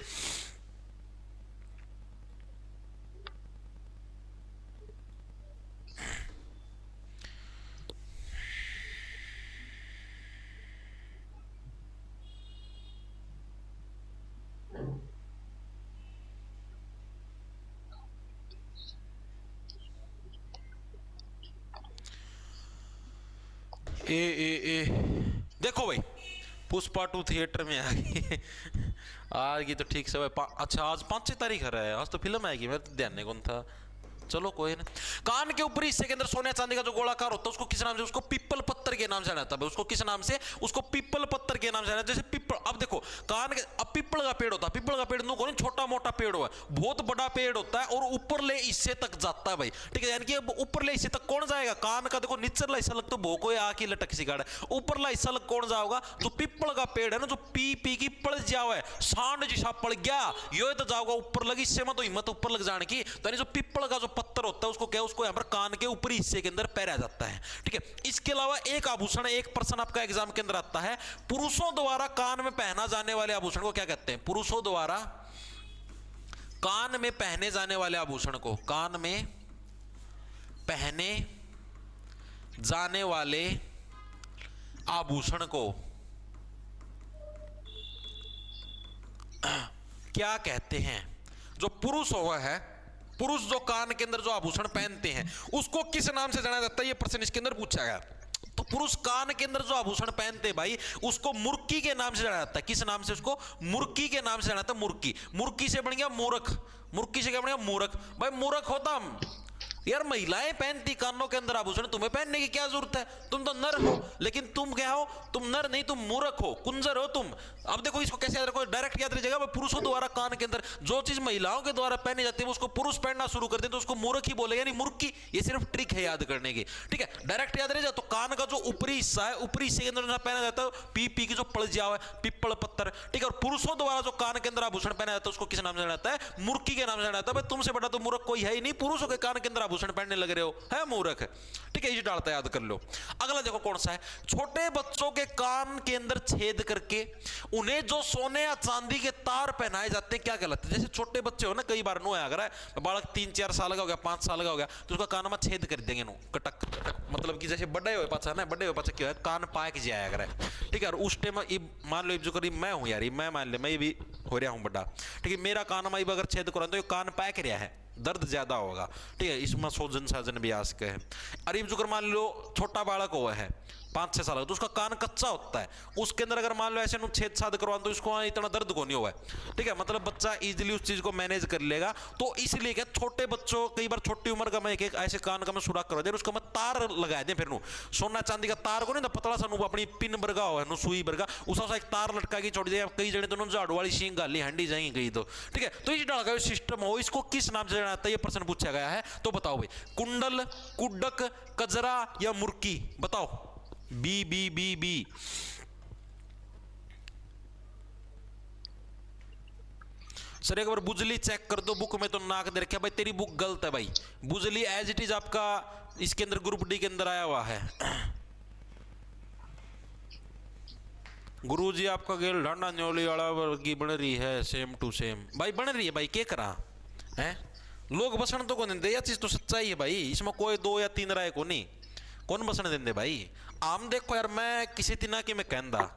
ए देखो भाई, पुष्पा 2 थिएटर में आ गई आज की तो ठीक से भाई। अच्छा आज 5 तारीख है, आज तो फिल्म आएगी, मेरे तो ध्यान नहीं कौन था, चलो कोई ना। कान के ऊपरी हिस्से के अंदर सोने चांदी का जो गोलाकार होता है उसको किस नाम से, उसको पिप्पल पत्थर के नाम से जाना जाता है, उसको किस नाम से, उसको पिप्पल पत्थर के नाम से जाना, जैसे पिप्पल। अब देखो कान के, अब पिप्पल का पेड़ होता है, पिप्पल का पेड़ नो कौन, छोटा मोटा पेड़ हुआ, बहुत बड़ा पेड़ होता है और ऊपर ले हिस्से तक जाता है भाई, ठीक है, यानी कि ऊपर ले हिस्से तक कौन जाएगा, कान का देखो निचला हिस्सा लग तो भोको आके लटक सी गाड़ा, ऊपरला हिस्सा लग कौन जाओगा, जो पिप्पल का पेड़ है ना, जो पी पी की पड़ जाओ है, सांड जिसा पड़ गया, यो तो जाओगा ऊपर लगी, इससे मत तो हिम्मत ऊपर लग जाने की, तो यानी जो पिप्पल का जो पत्थर होता है उसको क्या, उसको यहाँ पर कान के ऊपरी हिस्से के अंदर पहना जाता है, ठीक है। इसके अलावा एक आभूषण, एक प्रश्न आपका एग्जाम के अंदर आता है, पुरुषों द्वारा कान में पहना जाने वाले आभूषण को क्या कहते हैं, पुरुषों द्वारा कान में पहने जाने वाले आभूषण को, कान में पहने जाने वाले आभूषण को क्या कहते हैं, जो पुरुष हुआ है, पुरुष जो कान के अंदर जो आभूषण पहनते हैं उसको किस नाम से जाना जाता है, ये प्रश्न इसके अंदर पूछा गया। तो पुरुष कान के अंदर जो आभूषण पहनते हैं भाई उसको मुर्की के नाम से जाना जाता है, किस नाम से, उसको मुर्की के नाम से जाना जाता है, मुर्की। मुर्की से बन गया मूर्ख, मुर्की से क्या बन गया मूर्ख, भाई मूर्ख होता हम यार, महिलाएं पहनती कानों के अंदर आभूषण, तुम्हें पहनने की क्या जरूरत है, तुम तो नर हो, लेकिन तुम क्या हो, तुम नर नहीं, तुम मूर्ख हो, कुंजर हो तुम। अब देखो इसको कैसे याद रखो, डायरेक्ट याद रखिएगा, पुरुषों द्वारा कान के अंदर जो चीज महिलाओं के द्वारा पहनी जाती है उसको पुरुष पहनना शुरू कर दे तो उसको मूर्ख ही बोलेगा, यानी मुर्की। ये सिर्फ ट्रिक है याद करने की, ठीक है, डायरेक्ट याद रह तो कान का जो ऊपरी हिस्सा है, ऊपरी हिस्से के अंदर पहना जाता है पी पी की जो पलजिया है, पिप्पल पत्थर, ठीक है, और पुरुषों द्वारा जो कान के अंदर आभूषण पहना जाता है उसको किस नाम से जाना जाता है, मुर्की के नाम से जाना जाता है। भाई तुमसे बड़ा तो मूर्ख कोई है ही नहीं, पुरुषों के कान के अंदर आभूषण पहनने लग रहे हो, है मूर्ख, ठीक है, ये डालता याद कर लो। अगला देखो कौन सा है, छोटे बच्चों के कान के अंदर छेद करके उन्हें जो सोने या चांदी के तार पहनाए जाते हैं क्या कहलाते हैं। जैसे छोटे बच्चे हो ना, कई बार नो अगर है बालक 3-4 साल का हो गया, 5 साल का हो गया, तो उसका कान में छेद कर देंगे नो, कटक कटक, मतलब कि जैसे बड़े हुए पाचा ना, बड़े हुए पाचा क्या है, कान पाक जाया अगर है, ठीक है, और उस टाइम मान लो जो करीब मैं हूं यार, मैं मान ले मैं भी हो रहा हूं बड़ा, ठीक है, मेरा कान में अगर छेद करा तो कान पाक रहा है, दर्द ज्यादा होगा, ठीक है, इसमें सोजन साजन भी आस के है। अरे जो मान लो छोटा बालक हुआ है 5-6 साल का, तो उसका कान कच्चा होता है, उसके अंदर अगर मान लो ऐसे छेद छाद करवा तो उसको इतना दर्द को नहीं हुआ है, ठीक है, मतलब बच्चा इजीली उस चीज को मैनेज कर लेगा। तो इसलिए क्या छोटे बच्चों कई बार छोटी उम्र का मैं एक ऐसे कान का मैं सुराख करवा दे, उसको मैं तार लगा दे, फिर सोना चांदी का तार को नहीं पतला सा अपनी पिन बरगा हो सुई बरगा उसका एक तार लटका के छोड़ दिया, कई जने तो झाड़ू वाली सींग गाली हंडी जाएंगी कहीं तो, ठीक है, तो इस डाल का सिस्टम हो, इसको किस नाम से जाना जाता है, ये प्रश्न पूछा गया है। तो बताओ भाई, कुंडल, कुडक, कजरा या मुर्की, बताओ, B B B B. Sir एक बार बुजली चेक कर दो बुक में, तो नाक दे रखा भाई, तेरी बुक गलत है भाई, बुजली एज इट इज आपका इसके अंदर ग्रुप डी के अंदर आया हुआ है। गुरुजी आपका गेल ढांडा न्योली वाला वर्गी बन रही है, सेम टू सेम भाई बन रही है भाई, क्या करा है, लोग बसन तो कौन देंगे, यह चीज तो सच्चाई है भाई, इसमें कोई 2 या 3 राय को नहीं, कौन बसन देंगे भाई। आम देखो यार, मैं किसी दिन कि मैं कहता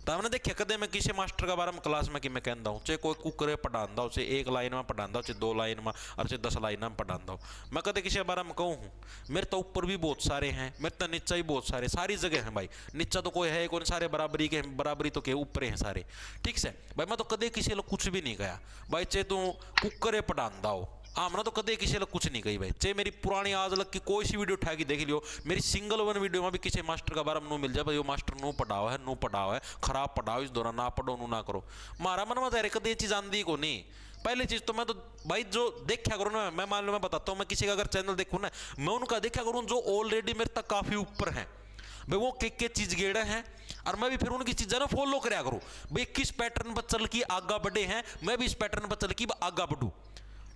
तमने देखिए कदे मैं किसी मास्टर के बारे में क्लास में कि मैं कहता हूँ, चाहे कोई कुकरे पढ़ाता हूँ, चाहे 1 लाइन में पढ़ाता हूँ, चाहे 2 लाइन में, और चाहे 10 लाइन में पढ़ाता हूँ, मैं कदे किसी के बारे में कहूँ, मेरे तो ऊपर भी बहुत सारे हैं, मेरे तो नीचा भी बहुत सारे, सारी जगह हैं भाई, नीचा तो कोई है कौन, सारे बराबरी के, बराबरी तो के ऊपर हैं सारे, ठीक से भाई, मैं तो कदे किसी लोग कुछ भी नहीं कहा भाई, चाहे तू कुकरे पढ़ाता हो, आमना तो कदे किसी लग कुछ नहीं कही भाई, चाहे मेरी पुरानी आज लग की कोई सी वीडियो उठा के देख लियो, मेरी सिंगल वन वीडियो में भी किसी मास्टर का बारे में मिल जाए भाई वो मास्टर नो पढ़ाओ है, नो पढ़ाओ है, खराब पढ़ाओ, इस दौरान ना पढ़ो नो ना करो। मारा मन में कदे ये चीज आंदी को नहीं। पहली चीज तो मैं तो भाई जो देखा करूँ ना, मैं मान लो मैं बताता हूँ, मैं किसी का अगर चैनल देखूँ ना, मैं उनका देखा करूँ जो ऑलरेडी मेरे तक काफी ऊपर है भाई, वो के चीज गेड़े हैं, और मैं भी फिर उनकी चीजें ना फॉलो कराया करूँ भाई, किस पैटर्न पर चल के आगा बढ़े हैं, मैं भी इस पैटर्न पर चल के आगा बढ़ू।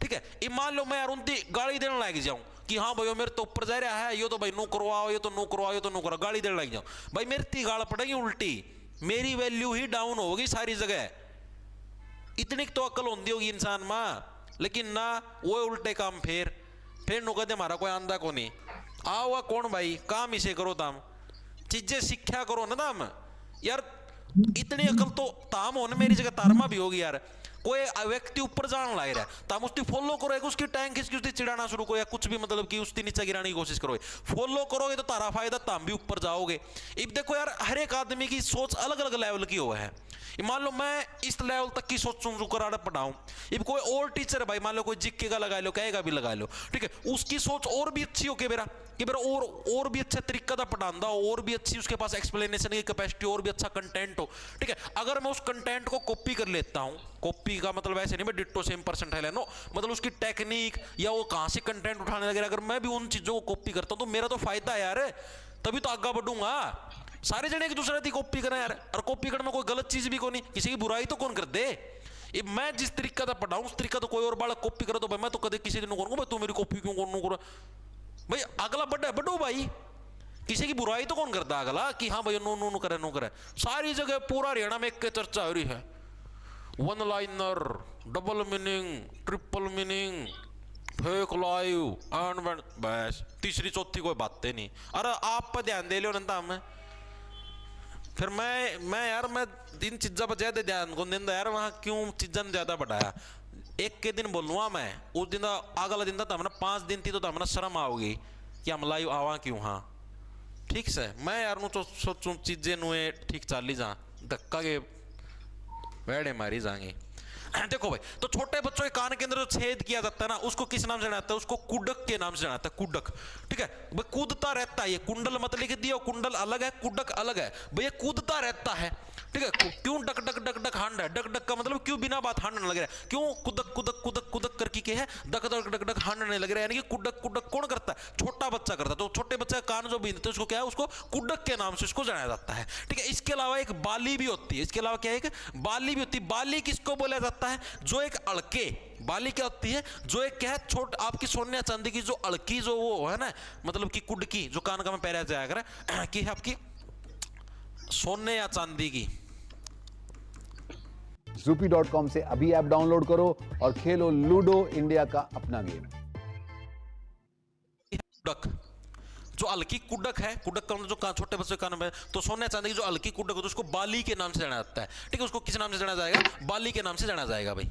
ठीक है, ये मान लो मैं यार उनकी गाली देने लग जाऊं कि हाँ भाई मेरे तो ऊपर जा रहा है, ये तो भाई नो करवाओ, ये तो नो करवाओ, ये तो नो करवाओ, गाली देने लग जाऊं भाई, मेरी ती गाल पड़ेगी उल्टी, मेरी वैल्यू ही डाउन होगी सारी जगह। इतनी तो अकल होती होगी इंसान में, लेकिन ना वो उल्टे काम फिर नो कहते हमारा कोई आंदा को नहीं, आओ कौन भाई, काम इसे करो ताम, चीजें सीखा करो ना ताम यार। इतनी अकल तो ताम हो ना, मेरी जगह तारमा भी होगी यार। कोई व्यक्ति ऊपर जान ला रहा है ताम उसकी फॉलो करो, एक उसकी टैंक खींच के चिड़ाना शुरू करो, या कुछ भी मतलब कि उसकी नीचे गिराने की कोशिश करो, फॉलो करोगे तो तारा फायदा, ताम भी ऊपर जाओगे। अब देखो यार हर एक आदमी की सोच अलग अलग लेवल की हो है। मान लो मैं इस लेवल तक की सोचूं कराड़ा पढ़ाऊं, अब कोई और टीचर है भाई, मान लो कोई जिक्के का लगा लो, कहेगा भी लगा लो, ठीक है, उसकी सोच और भी अच्छी हो के मेरा कि मेरा और भी अच्छा तरीका था पढ़ाना, और भी अच्छी उसके पास एक्सप्लेनेशन की कैपेसिटी, और भी अच्छा कंटेंट हो, ठीक है। अगर मैं उस कंटेंट को कॉपी कर लेता हूं, कॉपी का मतलब ऐसे नहीं मैं डिट्टो सेम परसेंट है लेनो, मतलब उसकी टेक्निक या वो कहां से कंटेंट उठाने लगे, अगर मैं भी उन चीजों को कॉपी करता हूं तो मेरा तो फायदा है यार, तभी तो आगे बढ़ूंगा। सारे जने एक दूसरे की कॉपी करें यार, और कॉपी करने में कोई गलत चीज भी को नहीं, किसी की बुराई तो कौन कर दे। ये मैं जिस तरीका का पढ़ाऊं उस तरीका तो कोई और बालक कॉपी करे तो भाई मैं तो कदे किसी दिन करूंगा भाई तू मेरी कॉपी क्यों कर भाई, अगला बड़ा बढ़ो भाई, किसी की बुराई तो कौन करता अगला कि हाँ भाई नो नो नो करे नो करे। सारी जगह पूरा हरियाणा में एक के चर्चा हो रही है, one liner, double meaning, triple meaning, fake live and बस तीसरी चौथी कोई बातें नहीं। अरे आप पर ध्यान दे लो ना, मैं फिर मैं यार मैं इन चीज़ों पर ज्यादा ध्यान को देता यार, वहाँ क्यों चीज़ों ने ज्यादा बढ़ाया। एक के दिन बोलूँगा मैं, उस दिन अगला दिन था हमने 5 दिन थी तो हमने शर्म आओगी कि हम लाइव आवा क्यों। हाँ ठीक से मैं यार नु तो सोचूं चीजें नुए ठीक चाली जा, धक्का के वेड़े मारी जाएंगे। देखो भाई, तो छोटे बच्चों के कान के अंदर जो छेद किया जाता है ना, उसको किस नाम से जाना जाता है, उसको कुडक के नाम से जाना जाता है, कुडक। ठीक है भाई, कूदता रहता है, ये कुंडल मत लिख दिया, कुंडल अलग है कुडक अलग है भाई, ये कूदता रहता है। ठीक है, क्यों डक डक डक डक हांड है, डक डक का मतलब क्यों बिना बात हांडने लग रहा है, क्यों कुदक कुदक कुदक कुदक करके के है डक डक डक डक हांडने लग रहा है, यानी कि कुडक कुडक कौन करता है, छोटा बच्चा करता है। तो छोटे बच्चे का कान जो बीनते हैं उसको क्या है, उसको कुडक के नाम से उसको जाना जाता है। ठीक है, इसके अलावा एक बाली भी होती है, इसके अलावा क्या है, एक बाली भी होती है। बाली किसको बोला जाता है, जो एक अड़के, बाली क्या होती है, जो एक क्या है छोट आपकी सोने चांदी की जो अड़की जो वो है ना, मतलब कि कुडकी जो कान का में पहना जाया करे कि है आपकी सोने या चांदी की। Zupi.com से अभी ऐप डाउनलोड करो और खेलो लूडो इंडिया का अपना गेम। कुडक जो हल्की कुडक है, कुडक का मतलब जो छोटे बच्चे कान में, तो सोने चांदी की जो हल्की कुडक होती है उसको बाली के नाम से जाना जाता है। ठीक है, उसको किस नाम से जाना जाएगा, बाली के नाम से जाना जाएगा भाई।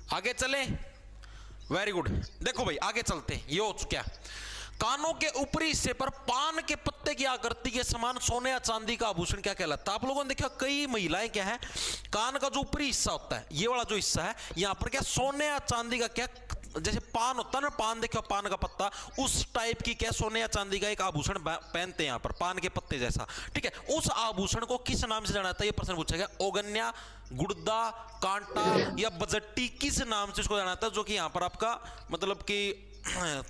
आगे चले, वेरी गुड। देखो भाई आगे चलते हैं, ये हो चुका, कानों के ऊपरी हिस्से पर पान के पत्ते की आकृति के समान सोने या चांदी का आभूषण क्या कहलाता है। आप लोगों ने देखा कई महिलाएं क्या है, कान का जो ऊपरी हिस्सा होता है, ये वाला जो हिस्सा है, यहां पर क्या सोने या चांदी का क्या, जैसे पान होता है ना, पान देखो पान का पत्ता, उस टाइप की क्या सोने या चांदी का एक आभूषण पहनते हैं यहां पर, पान के पत्ते जैसा। ठीक है, उस आभूषण को किस नाम से जाना जाता है, ये प्रश्न पूछा गया। ओगन्या, गुर्दा, कांटा या बजट्टी, किस नाम से इसको जाना जाता है, जो कि यहां पर आपका मतलब कि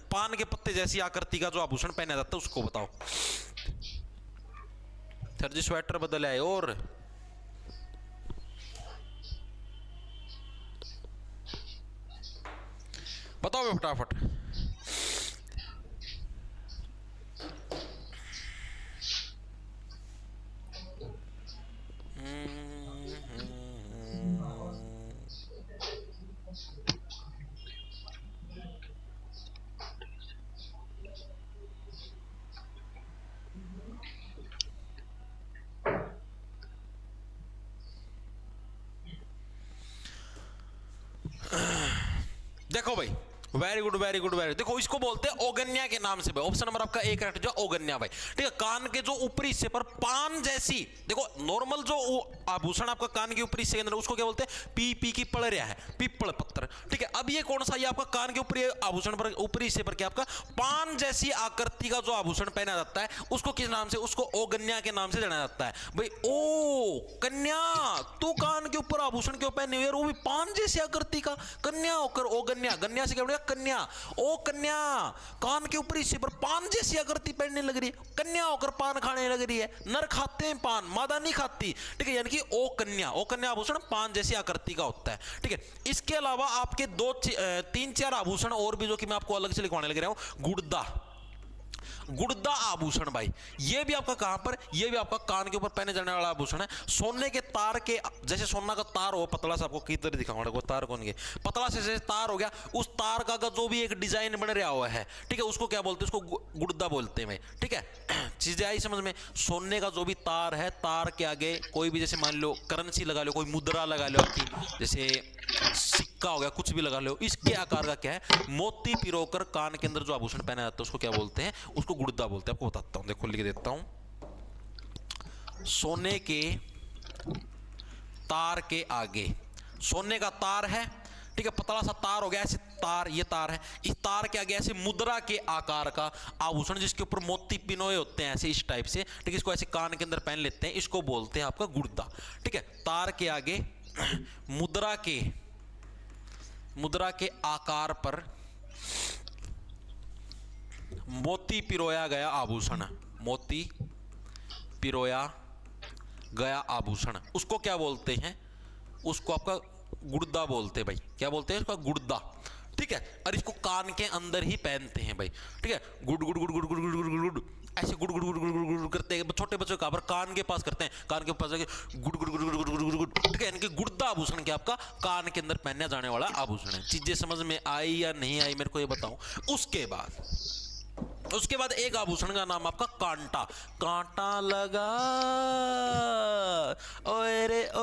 पान के पत्ते जैसी आकृति का जो आभूषण पहना जाता है उसको बताओ। सर जी स्वेटर बदल आए, और बताओ फटाफट। देखो भाई, very good very good very, देखो इसको बोलते हैं ओगन्या के नाम से भाई। ऑप्शन नंबर आपका एक करेक्ट जो ओगन्या भाई। ठीक है, कान के जो ऊपरी हिस्से पर पान जैसी, देखो नॉर्मल जो आभूषण आपका कान के ऊपरी हिस्से के अंदर, उसको क्या बोलते हैं? पी की पड़ रहा है, पीपल पत्थर। ठीक है, अब ये कौन सा, ये आपका कान के ऊपरी आभूषण पर, ऊपरी हिस्से पर क्या आपका पान जैसी आकृति का जो आभूषण पहना जाता है, उसको किस नाम से? उसको ओगन्या के नाम से जाना जाता है भाई। ओ कन्या, तू कान के ऊपर आभूषण क्यों पहने हुए, वो भी पान जैसी आकृति का? कन्या होकर ओगन्या, गन्या से क्या बनेगा? कन्या। ओ कन्या, कान के ऊपर हिस्से पर पान जैसी आकृति पहनने लग रही है, कन्या होकर पान खाने लग रही है। नर खाते हैं पान, मादा नहीं खाती। ठीक है, यानी कि ओ कन्या आभूषण पान जैसी आकृति का होता है। ठीक है, इसके अलावा आपके तीन चार आभूषण और भी जो कि मैं आपको अलग से लिखवाने लग रहा हूं। गुड़दा आभूषण भाई, ये भी आपका कहां पर? ये भी आपका कान के ऊपर पहने जाने वाला आभूषण है। सोने के तार के, जैसे सोना का तार हो पतला सा, आपको किधर दिखाऊंगा, वो तार कौन के पतला से जैसे तार हो गया, उस तार का जो भी एक डिजाइन बन रहा हुआ है, ठीक है, उसको क्या बोलते हैं? उसको गुड़दा बोलते हैं भाई। ठीक है, चीजें आई समझ में? सोने का जो भी तार है, तार के आगे कोई भी, जैसे मान लो करेंसी लगा लो, कोई मुद्रा लगा लो आपकी, जैसे सिक्का हो गया, कुछ भी लगा लो, इसके आकार का क्या है? मोती पिरोकर कान के अंदर जो आभूषण पहना जाता है, उसको क्या बोलते हैं? उसको गुड़दा बोलते हैं। आपको बताता हूं, देखो लिख देता हूं। सोने के तार के आगे, सोने का तार है, ठीक है, पतला सा तार हो गया, ऐसे तार, ये तार है, इस तार के आगे ऐसे मुद्रा के आकार का आभूषण, जिसके ऊपर मोती पिनोए होते हैं ऐसे, इस टाइप से। ठीक है, इसको ऐसे कान के अंदर पहन लेते हैं, इसको बोलते हैं आपका गुड़दा। ठीक है, तार के आगे मुद्रा के आकार पर मोती पिरोया गया आभूषण, मोती पिरोया गया आभूषण, उसको क्या बोलते हैं? उसको आपका गुड़दा बोलते हैं भाई। क्या बोलते हैं? उसका गुड़दा। ठीक है, और इसको कान के अंदर ही पहनते हैं भाई। ठीक है, गुड़ गुड़ गुड़ गुड़ गुड़ गुड़ गुड़ गुड़, ऐसे गुड़ गुड़ गुड़ गुड़ गुड़ गुड़ करते हैं। छोटे बच्चों का कान के पास करते हैं, कान के पास गुड़ गुड़ गुड़ गुड़ गुड़ गुड़ गुड़। ठीक है, यानी कि गुड़दा आभूषण क्या आपका कान के अंदर पहनने जाने वाला आभूषण है। चीजें समझ में आई या नहीं आई, मेरे को ये बताऊं। उसके बाद एक आभूषण का नाम आपका कांटा। कांटा लगा ओए रे ओ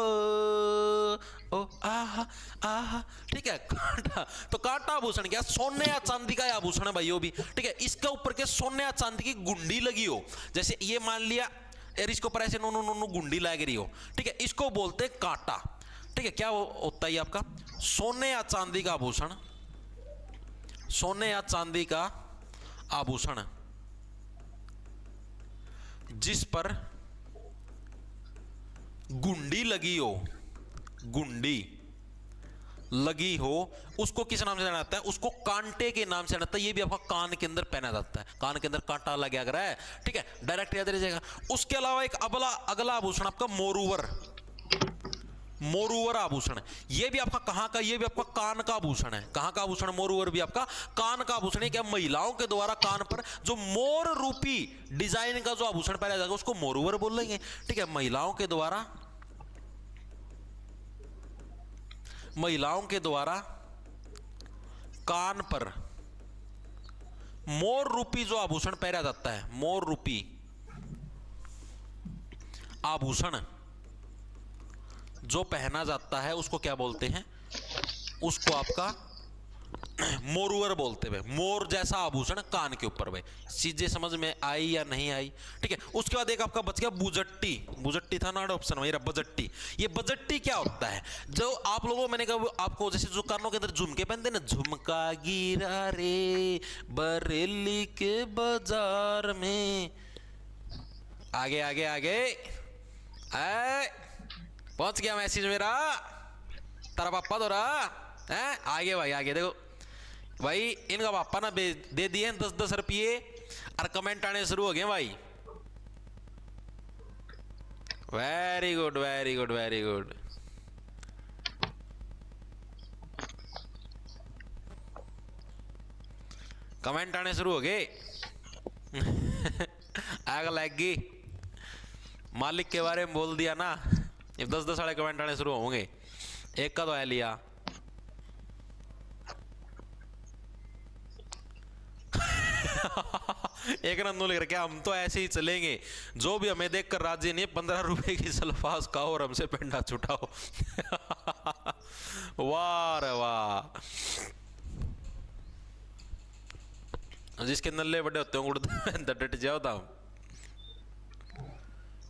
आहा आहा। ठीक है, कांटा, तो कांटा आभूषण क्या? सोने या चांदी का आभूषण है भाई वो भी। ठीक है, इसके ऊपर के सोने या चांदी की गुंडी लगी हो, जैसे ये मान लिया यार, इसके ऊपर ऐसे नो नो नो नो गुंडी लग रही हो। ठीक है, इसको बोलते हैं कांटा। ठीक है, क्या होता है आपका? सोने या चांदी का आभूषण, सोने या चांदी का आभूषण जिस पर गुंडी लगी हो, गुंडी लगी हो, उसको किस नाम से जाना जाता है? उसको कांटे के नाम से जाना जाता है। ये भी आपका कान के अंदर पहना जाता है, कान के अंदर कांटा लग गया है। ठीक है, डायरेक्ट याद रह जाएगा। उसके अलावा एक अगला आभूषण आपका मोरूवर आभूषण। ये भी आपका कहां का? ये भी आपका कान का आभूषण है। कहां का आभूषण? मोरूवर भी आपका कान का आभूषण है। क्या महिलाओं के द्वारा कान पर जो मोर रूपी डिजाइन का जो आभूषण पहना जाएगा, उसको मोरूवर बोलेंगे। ठीक है, महिलाओं के द्वारा कान पर मोर रूपी जो आभूषण पहना जाता है, मोर रूपी आभूषण जो पहना जाता है, उसको क्या बोलते हैं? उसको आपका मोरूवर बोलते हैं। मोर जैसा आभूषण कान के ऊपर भाई। चीजें समझ में आई या नहीं आई? ठीक है, उसके बाद एक आपका बच गया बुजट्टी। बुजट्टी था ना ऑप्शन, वही रहा बजट्टी। ये बजट्टी क्या होता है? जो आप लोगों, मैंने कहा आपको, जैसे जो कानों के अंदर झुमके पहनते हैं ना, झुमका गिरा रे बरेली के बाजार में, आगे आगे आगे पहुंच गया मैसेज मेरा, तेरा पापा तो रहा है। आगे भाई, आगे देखो भाई, इनका पापा ना दे दिए 10-10 रुपये और कमेंट आने शुरू हो गए भाई। Very good very good very good. Comment आने शुरू हो गए। आग लग गई, मालिक के बारे में बोल दिया ना, ये 10-10 साढ़े कमेंट आने शुरू होंगे। एक का तो है लिया। एक नंदू लिख रहा, हम तो ऐसे ही चलेंगे, जो भी हमें देखकर राजी नहीं, 15 रुपए की सल्फास खाओ और हमसे पेंडा छुटाओ। वाह रे वाह। जिसके नल्ले बड़े होते हैं गुड़ डट जाओ दाम।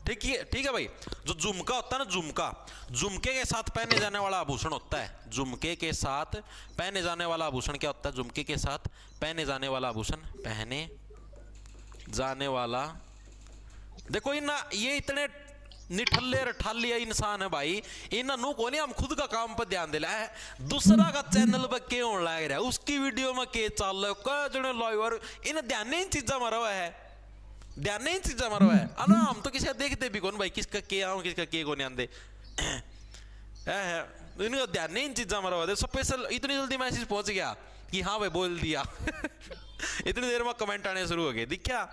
ठीक है भाई। जो झुमका होता है ना, झुमका, झुमके के साथ पहने जाने वाला आभूषण होता है। झुमके के साथ पहने जाने वाला आभूषण क्या होता है? झुमके के साथ पहने जाने वाला आभूषण, पहने जाने वाला। देखो इन ये इतने निठल्ले रठालिया इंसान है भाई, इन्हों को नहीं हम खुद का काम पर ध्यान दिला है, दूसरा का चैनल पर के होने लग रहा है, उसकी वीडियो में के चल रहा है, क्या जने लाइव, इन्हें ध्यान नहीं इन चीजा मारा हुआ है, ध्यान नहीं इन चीजा मारा हुआ है। अना हम तो किसी देखते भी कौन भाई, किसका के आऊं किसका के को नहीं आंदे, इनका ध्यान नहीं इन चीजा मारा हुआ है। स्पेशल इतनी जल्दी मैसेज पहुंच गया कि हाँ भाई बोल दिया इतनी देर में कमेंट आने शुरू हो गए, दिखा।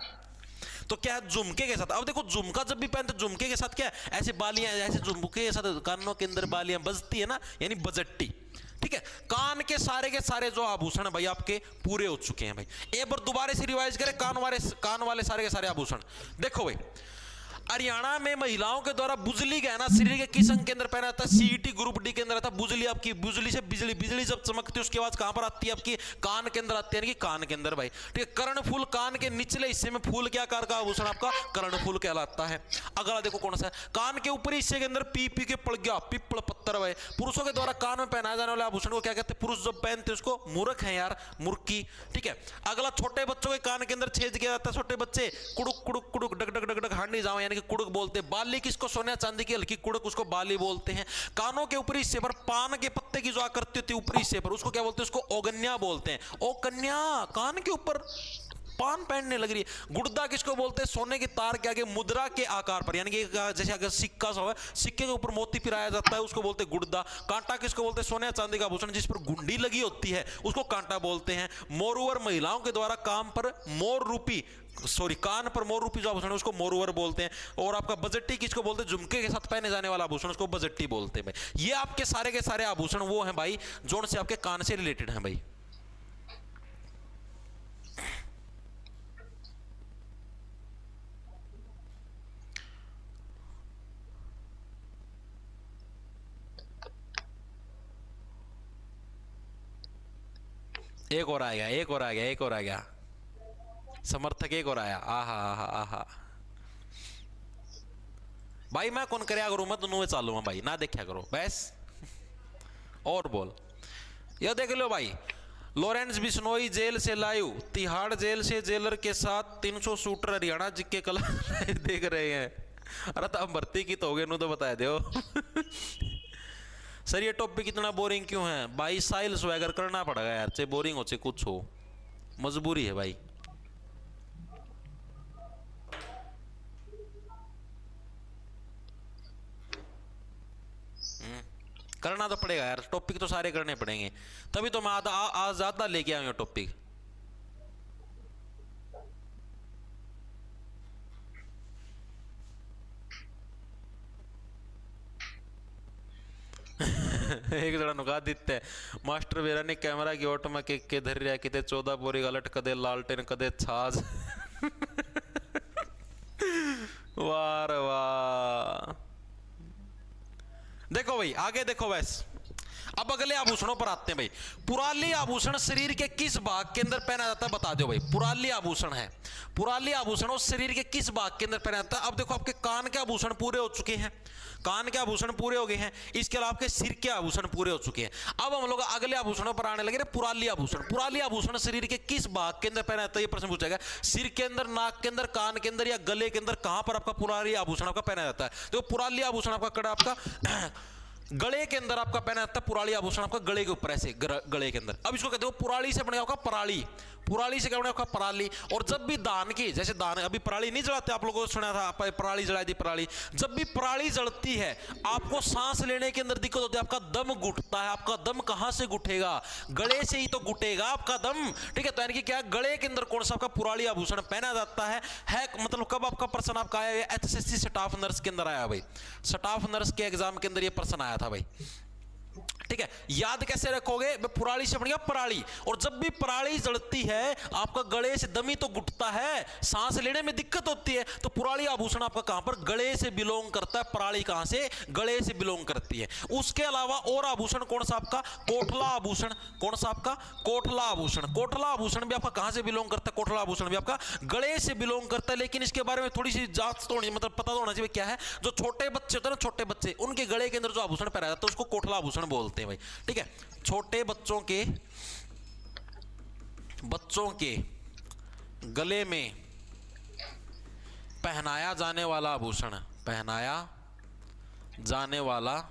तो क्या है झुमके के साथ? अब देखो झुमका जब भी पहनते झुमके के साथ क्या है, ऐसे बालियां, ऐसे झुमके के साथ कानों के अंदर बालियां बजती है ना, यानी बजट्टी। ठीक है, कान के सारे जो आभूषण भाई आपके पूरे हो चुके हैं भाई। एक बार दोबारा से रिवाइज करें, कान वाले सारे के सारे आभूषण। देखो भाई, हरियाणा में महिलाओं के द्वारा बुजली गहना शरीर के किस अंग के अंदर पहना जाता है? सीईटी ग्रुप डी के अंदर आता है बुजली। आपकी बुजली से बिजली, बिजली जब चमकती है उसके बाद कहां पर आती है? आपकी कान के अंदर आती है, यानी कि कान के अंदर भाई। ठीक है, कर्णफूल, कान के निचले हिस्से में फूल के आकार का आभूषण आपका कर्णफूल कहलाता है। अगला देखो कौन सा है, कान के ऊपरी हिस्से के अंदर पीपी के पड़ गया, पिपल पत्थर भाई। पुरुषों के द्वारा कान में पहनाए जाने वाले आभूषण को क्या कहते हैं? पुरुष जब पहनते हैं उसको मूर्ख है यार, मुर्की। ठीक है, अगला छोटे बच्चों के कान के अंदर छेद किया जाता है, छोटे बच्चे कुड़ुक कुड़ुक कुड़ुक डग डग डग डग हांडी जाओ, यानी कि कुड़ुक बोलते हैं। बाली किसको? सोने चांदी की हल्की कुड़क, उसको बाली बोलते हैं। कानों के ऊपरी हिस्से पर पान के पत्ते की जो आकृति होती है ऊपरी हिस्से पर, उसको क्या बोलते हैं? उसको ओगन्या बोलते हैं। ओ कन्या, कान के ऊपर पान पहनने लग रही है। गुर्दा किसको बोलते हैं? सोने के तार के आगे मुद्रा के आकार पर, यानी कि जैसे अगर सिक्का सा है, सिक्के के ऊपर मोती पिराया जाता है, उसको बोलते हैं गुर्दा। कांटा किसको बोलते हैं? सोने चांदी का आभूषण जिस पर गुंडी लगी होती है उसको कांटा बोलते हैं। मोरुवर, महिलाओं के द्वारा कान पर मोर रूपी जो आभूषण है उसको मोरुवर बोलते हैं। और आपका बजट्टी किसको बोलते हैं? झुमके के साथ पहने जाने वाला आभूषण, उसको बजट्टी बोलते हैं भाई। ये आपके सारे के सारे आभूषण वो हैं भाई जोन से आपके कान से रिलेटेड हैं भाई। एक और आ गया समर्थक, एक और आया। आहा आहा आहा भाई, मैं कौन करया करूं, मैं दोनों में चालू हूं भाई, ना देखा करो बस। और बोल, ये देख लो भाई, लॉरेंस बिश्नोई जेल से लाइव, तिहाड़ जेल से जेलर के साथ 300 शूटर हरियाणा जी के कला देख रहे हैं। अरे तो भर्ती की तो हो गए, नु तो बता दो सर ये टॉपिक कितना बोरिंग क्यों है भाई? साइल स्वैगर करना पड़ेगा यार, चाहे बोरिंग हो चाहे कुछ हो, मजबूरी है भाई। करना तो पड़ेगा यार, टॉपिक तो सारे करने पड़ेंगे, तभी तो मैं आज ज्यादा लेके आया हूं टॉपिक। एक जरा नुका दिते मास्टर वेरा ने कैमरा की ओट में के धर रहा किते 14 बोरी गलट, कदे लालटेन कदे छाज वाह वाह। देखो भाई आगे देखो बस, अब अगले आभूषणों पर आते हैं भाई। पुराली आभूषण शरीर के किस भाग के अंदर पहना जाता है? बता दो भाई। पुराली आभूषण है, पुराली आभूषण उस शरीर के किस भाग के अंदर पहना जाता है? अब देखो आपके कान के आभूषण पूरे हो चुके हैं, कान के आभूषण पूरे हो गए हैं, इसके अलावा आपके सिर के आभूषण पूरे हो चुके हैं। अब हम लोग अगले आभूषणों पर आने लगे। पुराली आभूषण, पुराली आभूषण शरीर के किस भाग के अंदर पहना जाता है? ये प्रश्न पूछा गया। सिर के अंदर, नाक के अंदर, कान के अंदर या गले के अंदर, कहां पर आपका पुराली आभूषण आपका पहना जाता है? तो पुराली आभूषण आपका कड़ा आपका गले के अंदर आपका पहना जाता है। पुराली आभूषण आपका गले के ऊपर ऐसे गले के अंदर। अब इसको कहते हो पुराली से बनेगा आपका पराली, पुराली से क्या बनेगा आपका पराली। और जब भी दान की, जैसे दान अभी पराली नहीं जलाते, आप लोगों को सुना था पराली जला दी पराली, जब भी पराली जलती है आपको सांस लेने के अंदर दिक्कत होती है, आपका दम घुटता है। आपका दम कहां से घुटेगा? गले से ही तो घुटेगा आपका दम। ठीक है, तो यानी कि क्या गले के अंदर कौन सा आपका पुराली आभूषण पहना जाता है मतलब कब आपका प्रश्न आपका आया? एचएसएससी स्टाफ नर्स के अंदर आया भाई, स्टाफ नर्स के एग्जाम के अंदर ये प्रश्न आया था भाई। ठीक है, याद कैसे रखोगे? पुराली से बनेगा पराली, और जब भी पराली जलती है आपका गले से दमी तो घुटता है, सांस लेने में दिक्कत होती है, तो पुराली आभूषण आपका कहां पर? गले से बिलोंग करता है। पराली कहां से? गले से बिलोंग करती है। उसके अलावा और आभूषण कौन सा आपका? कोठला आभूषण। कौन सा आपका? कोठला आभूषण। कोठला आभूषण भी आपका कहां से बिलोंग करता है? कोठला आभूषण भी आपका गले से बिलोंग करता है। लेकिन इसके बारे में थोड़ी सी जांच तो होनी, मतलब पता तो होना चाहिए क्या है। जो छोटे बच्चे होते हैं ना, छोटे बच्चे, उनके गले के अंदर जो आभूषण पहना जाता है उसको कोठला आभूषण बोलते हैं भाई। ठीक है, छोटे बच्चों के गले में पहनाया जाने वाला आभूषण, पहनाया जाने वाला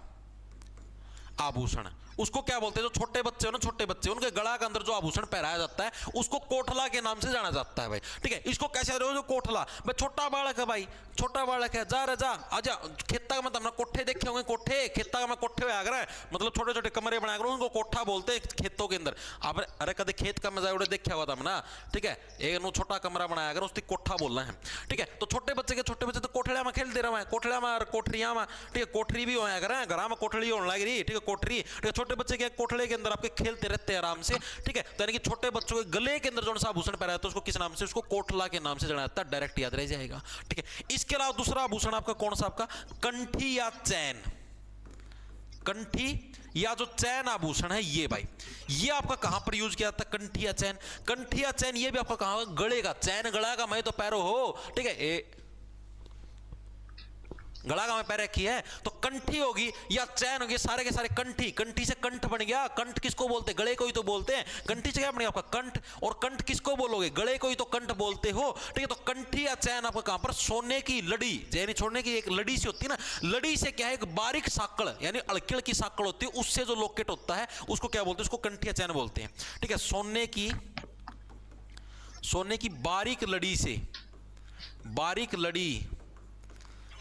आभूषण, उसको क्या बोलते हैं? जो छोटे बच्चे हो ना, छोटे बच्चे, उनके गला के अंदर जो आभूषण पहनाया जाता है उसको कोठला के नाम से जाना जाता है भाई। ठीक है, इसको कैसे रहे हो? जो कोठला, भाई छोटा बालक है भाई, छोटा बालक है, जा रे जा, आजा खेता का, मतलब कोठे देखे होंगे, कोठे, खेता का मैं कोठे में आकर, मतलब छोटे छोटे कमरे बनाया करो, उनको कोठा बोलते हैं खेतों के अंदर। आप अरे कदे खेत का मजा उड़े देखा हुआ था ना। ठीक है, एक नो छोटा कमरा बनाया कर, उसकी कोठा बोलना है। ठीक है, तो छोटे बच्चे तो कोठड़िया में खेल दे रहा है, कोठड़िया में, कोठरिया में। ठीक है, कोठरी भी होया करे, घर में कोठड़ी होने लग रही। ठीक है, कोठरी। ठीक है, छोटे बच्चे के कोठड़े के अंदर आपके खेलते रहते हैं आराम से। ठीक है, तो यानी कि छोटे बच्चों के गले के अंदर जो सा आभूषण पहना जाता है उसको किस नाम से? उसको कोठला के नाम से जाना जाता है। डायरेक्ट याद रह जाएगा। ठीक है, इसके अलावा दूसरा आभूषण आपका कौन सा? आपका कंठी या चैन। कंठी या जो चैन आभूषण है ये भाई, ये आपका कहां पर यूज किया जाता है? कंठी या चैन। कंठी या चैन ये भी आपका कहां? गले का। चैन गला का, मैं तो पैरों हो। ठीक है, गला का मैं पैर रखी है, तो कंठी होगी या चैन होगी, सारे के सारे कंठी। कंठी से कंठ बन गया। कंठ किसको बोलते हैं? गले को ही तो बोलते हैं। कंठी से क्या बन गया आपका? कंठ। और कंठ किसको बोलोगे? गले को ही तो कंठ बोलते हो। ठीक है, तो कंठी या चैन आपका कहां पर? सोने की लड़ी, यानी छोड़ने की एक लड़ी सी होती है ना, लड़ी से क्या है? एक बारीक साकड़, यानी अड़किड़ की साकड़ होती है, उससे जो लॉकेट होता है उसको क्या बोलते हैं? उसको कंठी या चैन बोलते हैं। ठीक है, सोने की बारीक लड़ी से, बारीक लड़ी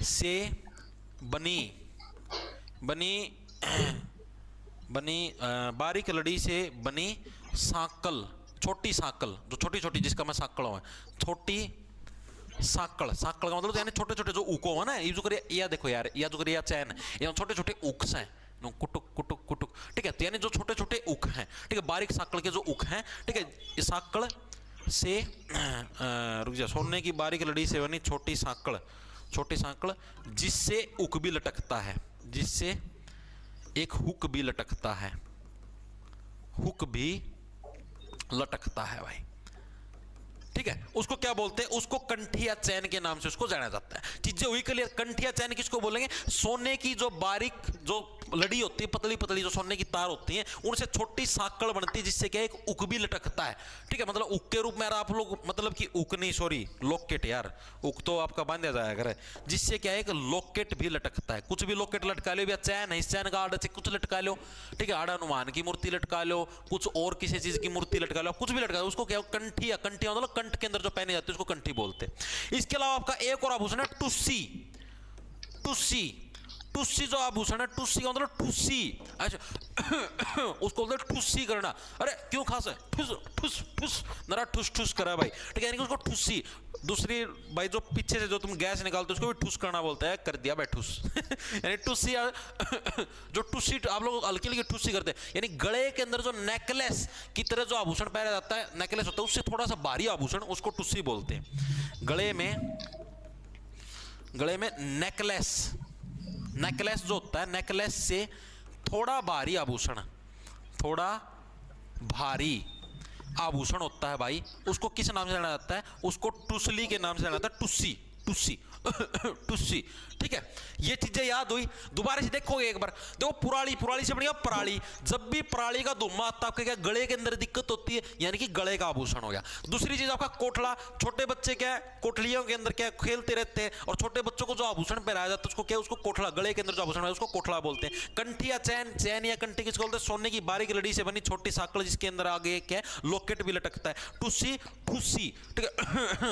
से बनी बारीक लड़ी से बनी साकल, छोटी साकल, जो छोटी छोटी, जिसका मैं साकड़ हूं, छोटी साकड़। साकड़ का मतलब यानी छोटे छोटे जो उको है ना, ये जो करे, या देखो यार, या जो करे या चैन, ये छोटे छोटे उक्स हैं, कुटुक कुटुक कुटुक। ठीक है, तो यानी जो छोटे छोटे उक हैं। ठीक है, बारीक साकड़ के जो उक हैं। ठीक है, इस साकड़ से रुक जा, सोने की बारीक लड़ी से बनी छोटी साकड़, छोटी सांकड़, जिससे उक भी लटकता है, जिससे एक हुक भी लटकता है, हुक भी लटकता है भाई। ठीक है, उसको क्या बोलते हैं? उसको कंठी या चैन के नाम से उसको जाना जाता है। चीजें हुई क्लियर? कंठी या चैन किसको बोलेंगे? सोने की जो बारीक जो लड़ी होती है, पतली पतली जो सोने की तार होती है, उनसे छोटी साकड़ बनती है, जिससे क्या एक उक भी लटकता है। ठीक है, मतलब उक के रूप में आप लोग, मतलब कि उक नहीं, सॉरी, लॉकेट यार, उक तो आपका बांधा जाया करे, जिससे क्या है एक लॉकेट भी लटकता है। कुछ भी लॉकेट लटका लो, या चैन है, इस चैन का आड़ से कुछ लटका लो। ठीक है, आड़ा हनुमान की मूर्ति लटका लो, कुछ और किसी चीज की मूर्ति लटका लो, कुछ भी लटका लो, उसको क्या? कंठी। या कंठी मतलब कंठ के अंदर जो पहने जाते हैं उसको कंठी बोलते हैं। इसके अलावा आपका एक और आभूषण है टुस्सी। टुस्सी, टुस्सी जो आभूषण है, टुस्सी का मतलब ठुस्सी। अच्छा उसको बोलते हैं ठुस्सी करना। अरे क्यों खास है? ठुस ठुस ठुस, नरा ठुस ठुस करा भाई। ठीक है, यानी कि उसको ठुस्सी। दूसरी भाई जो पीछे से जो तुम गैस निकालते हो उसको भी ठुस करना बोलता है, कर दिया भाई ठुस। यानी टुस्सी, जो टुस्सी आप लोग हल्की हल्की ठुस्सी करते हैं, यानी गले के अंदर जो नेकलेस की तरह जो आभूषण पहना जाता है, नेकलेस होता है, उससे थोड़ा सा भारी आभूषण, उसको टुस्सी बोलते हैं। गले में नेकलेस, नेकलेस जो होता है, नेकलेस से थोड़ा भारी आभूषण, थोड़ा भारी आभूषण होता है भाई, उसको किस नाम से जाना जाता है? उसको टुसली के नाम से जाना जाता है। Tucci, Tucci, Tucci. ठीक है, ये चीजें याद हुई। दोबारा से देखोगे एक बार, देखो पुराली, पुराली से बढ़िया पराली। जब भी पराली का धुम्मा आता है, आपके क्या गले के अंदर दिक्कत होती है, यानी कि गले का आभूषण हो गया। दूसरी चीज आपका कोठला। छोटे बच्चे क्या है, कोठलियों के अंदर क्या खेलते रहते हैं, और छोटे बच्चों को जो आभूषण पहनाया जाता है उसको क्या? उसको कोठला, गले के अंदर जो आभूषण है उसको कोठला बोलते हैं। कंठी या चैन, चैन या कंठी किसको बोलते हैं? सोने की बारीक लड़ी से बनी छोटी साकड़, जिसके अंदर आगे क्या है? लॉकेट भी लटकता है। टुस्सी, ठुस्सी। ठीक है,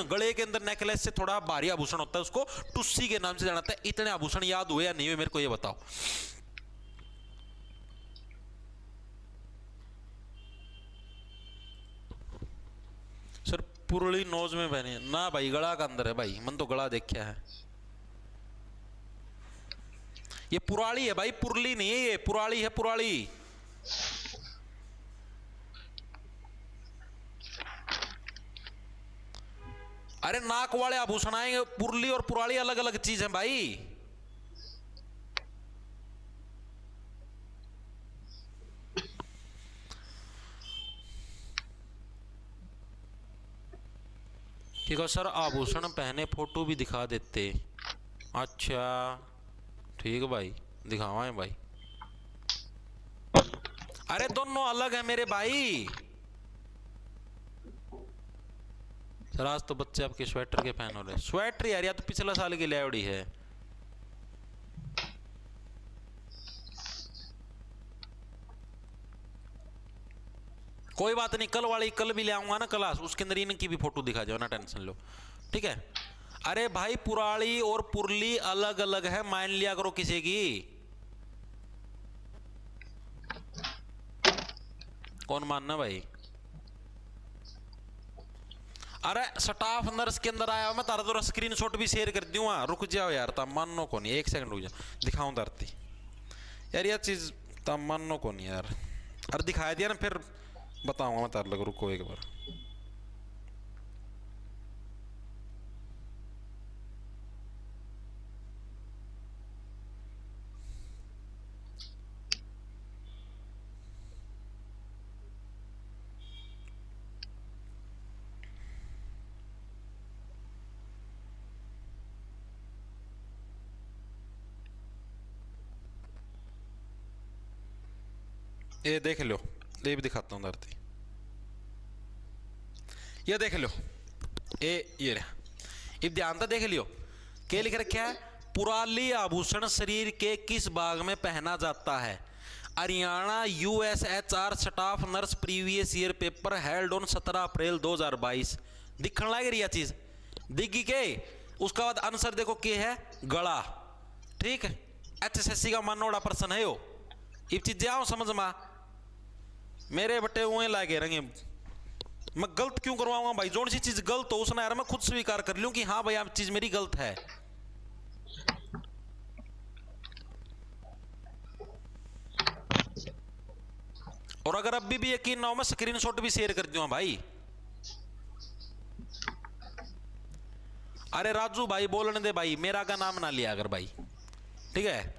गले के अंदर नेकलेस से थोड़ा भारी आभूषण होता है, उसको टुस्सी के नाम से जाना जाता है। इतने आभूषण याद हुए या नहीं हुए, मेरे को ये बताओ। सर पुरली नोज में बने ना भाई, गला का अंदर है भाई, मन तो गला देखा है। ये पुराली है भाई, पुरली नहीं है, ये पुराली है, पुराली। अरे नाक वाले आभूषण आएंगे, पुरली और पुराली अलग अलग चीज है भाई। ठीक है सर, आभूषण पहने फोटो भी दिखा देते। अच्छा ठीक है भाई, दिखावाएं भाई। अरे दोनों अलग है मेरे भाई। सर आज तो बच्चे आपके स्वेटर के फैन हो रहे। स्वेटर यार, या तो पिछला साल की लेवड़ी है। कोई बात नहीं, कल वाली कल भी ले आऊंगा ना क्लास, उसके अंदर इनकी भी फोटो दिखा जाओ ना, टेंशन लो। ठीक है। अरे भाई पुराली और पुरली अलग अलग है, मान लिया करो किसी की। कौन मानना भाई? अरे स्टाफ नर्स के अंदर आया, मैं तारा तो स्क्रीनशॉट भी शेयर कर दूंगा। रुक जाओ यार, तब मानो को नहीं, एक सेकंड रुक जाओ, दिखाऊं धरती यार, यह चीज तब मानो को नहीं यार। अरे दिखाया दिया ना, फिर बताऊंगा मैं तार लग। रुको एक बार। ये देख लो, ये भी दिखाता हूँ धरती, ये देख लो, ये रहा। अब ध्यान से देख लियो, क्या लिख रखा है? पुराली आभूषण शरीर के किस भाग में पहना जाता है? Haryana USHR staff nurse previous year paper held on 17 अप्रैल 2022। दिखने लग रही है चीज, दिखी के? उसका बाद आंसर देखो क्या है, गला। ठीक है, HSSC का मानोड़ा प्रश्न है यो। इब चीज आओ समझ में, मेरे बटे हुए लागे रंगे। मैं गलत क्यों करवाऊंगा भाई? जोन सी चीज गलत हो उसने यार मैं खुद स्वीकार कर लूं कि हाँ भाई आप चीज मेरी गलत है। और अगर अभी भी यकीन ना हो, मैं स्क्रीनशॉट भी शेयर कर दूंगा भाई। अरे राजू भाई बोलने दे भाई, मेरा का नाम ना लिया अगर भाई, ठीक है?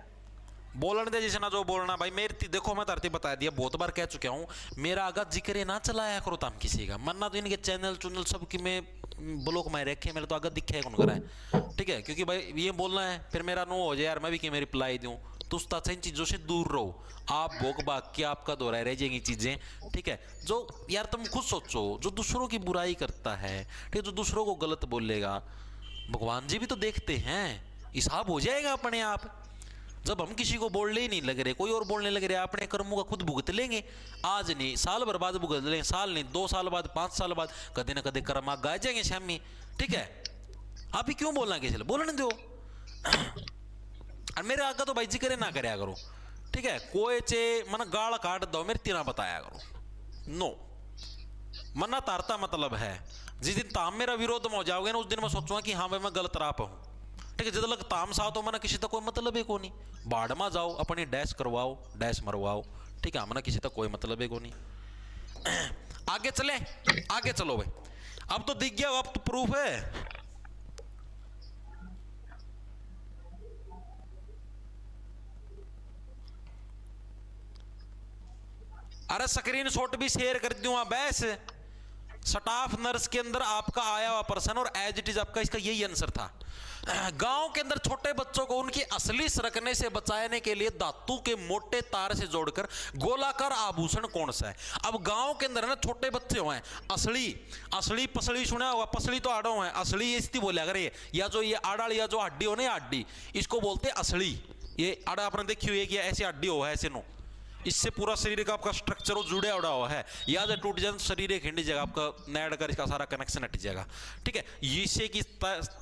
बोलने दे जिसे ना जो बोलना भाई। मेरे देखो मैं तरती बता दिया, बहुत बार कह चुका हूं, मेरा आगा जिक्र ना चलाया करो तम किसी का। मन्ना तो इनके चैनल चुनल सब की मैं ब्लॉक में रखे, मेरे तो आगा दिखे कौन करा है। ठीक है, क्योंकि भाई ये बोलना है फिर मेरा नो हो जाए यार, मैं भी कि मैं रिप्लाई दूं। तो उस तरह इन चीजों से दूर रहो। आप भोग भाग के आपका दोहराए रह जाएंगी चीजें। ठीक है, जो यार तुम खुद सोचो, जो दूसरों की बुराई करता है, ठीक है, जो दूसरों को गलत बोलेगा, भगवान जी भी तो देखते हैं, हिसाब हो जाएगा अपने आप। जब हम किसी को बोलने ही नहीं लग रहे, कोई और बोलने लग रहे, अपने कर्मों का खुद भुगत लेंगे। आज नहीं साल भर बाद भुगत लेंगे, साल नहीं 2 साल बाद 5 साल बाद कदे ना कदे कर्म आग गाए जाएंगे शामी। ठीक है, आप ही क्यों बोलना किसी, बोलने दो। और मेरे आगे तो भाई जिक्र ना करया करो। ठीक है, कोई चे मन गाल काट दो, मेरे तीना बताया करो। नो मना तारता मतलब है, जिस दिन ताम मेरा विरोध में हो जाओगे ना, उस दिन मैं सोचूंगा कि हाँ भाई मैं गलत राह पे हूं। ठीक है, जब तक ताम साथ हो मना किसी तक कोई मतलब है को नहीं। बाढ़ में जाओ अपनी डैश करवाओ, डैश मरवाओ। ठीक है, मना किसी तक कोई मतलब है को नहीं। आगे चले, आगे चलो भाई। अब तो दिख गया, अब तो प्रूफ है। अरे स्क्रीनशॉट भी शेयर कर दूंगा बैस। स्टाफ नर्स के अंदर आपका आया हुआ प्रश्न और एज इट इज आपका इसका यही आंसर था। गांव के अंदर छोटे बच्चों को उनकी असली सरकने से बचाने के लिए धातु के मोटे तार से जोड़कर गोलाकार आभूषण कौन सा है? अब गांव के अंदर ना छोटे बच्चे हुए हैं, असली असली पसली सुना हुआ, पसली तो आड़ो है, असली इसकी बोला अगर ये, या जो ये आड़ा या जो हड्डी हो ना, हड्डी इसको बोलते असली। ये आड़ा आपने देखी हुई है कि ऐसी हड्डी हो है ऐसे नो, इससे पूरा शरीर का आपका स्ट्रक्चर जुड़ा उड़ा हुआ है। याद है टूट जाए शरीर एक हिंडी जाएगा, आपका नैड कर इसका सारा कनेक्शन हट जाएगा। ठीक है, इसी की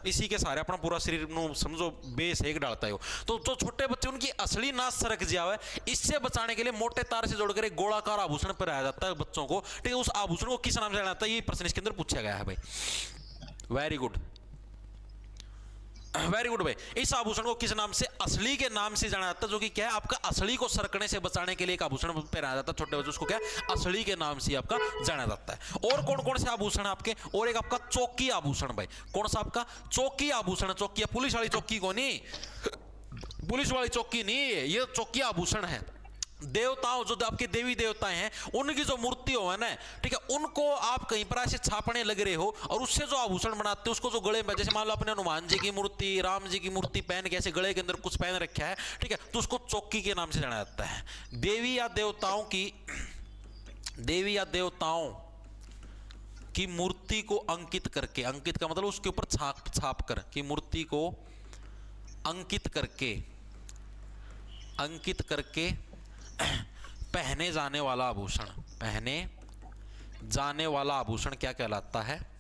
इसी के सारे अपना पूरा शरीर नो समझो बेस एक डालता है। तो जो छोटे बच्चे उनकी असली नाश सरक जाए, इससे बचाने के लिए मोटे तार से जोड़कर एक गोलाकार आभूषण पहनाया जाता है बच्चों को। ठीक है, उस आभूषण को किस नाम से जाना जाता है, ये प्रश्न इसके अंदर पूछा गया है भाई। Very good. वेरी गुड भाई। इस आभूषण को किस नाम से, असली के नाम से जाना जाता है, जो कि क्या है आपका असली को सरकने से बचाने के लिए एक आभूषण पहनाया जाता है छोटे बच्चों, उसको क्या है असली के नाम से आपका जाना जाता है। और कौन कौन से आभूषण आपके, और एक आपका चौकी आभूषण भाई, कौन सा आपका चौकी आभूषण, चौकी पुलिस वाली चौकी को नहीं, पुलिस वाली चौकी नहीं, ये चौकी आभूषण है। देवताओं जो आपके देवी देवता हैं उनकी जो मूर्ति हो है ना, ठीक है, उनको आप कहीं पर ऐसे छापने लग रहे हो और उससे जो आभूषण बनाते हैं उसको जो गले में, जैसे मान लो अपने हनुमान जी की मूर्ति, राम जी की मूर्ति पहन के ऐसे गले के अंदर कुछ पहन रखा है, ठीक है, तो उसको चौकी के नाम से जाना जाता है। देवी या देवताओं की मूर्ति को अंकित करके, अंकित का मतलब उसके ऊपर छाप कर, की मूर्ति को अंकित करके पहने जाने वाला आभूषण क्या कहलाता है,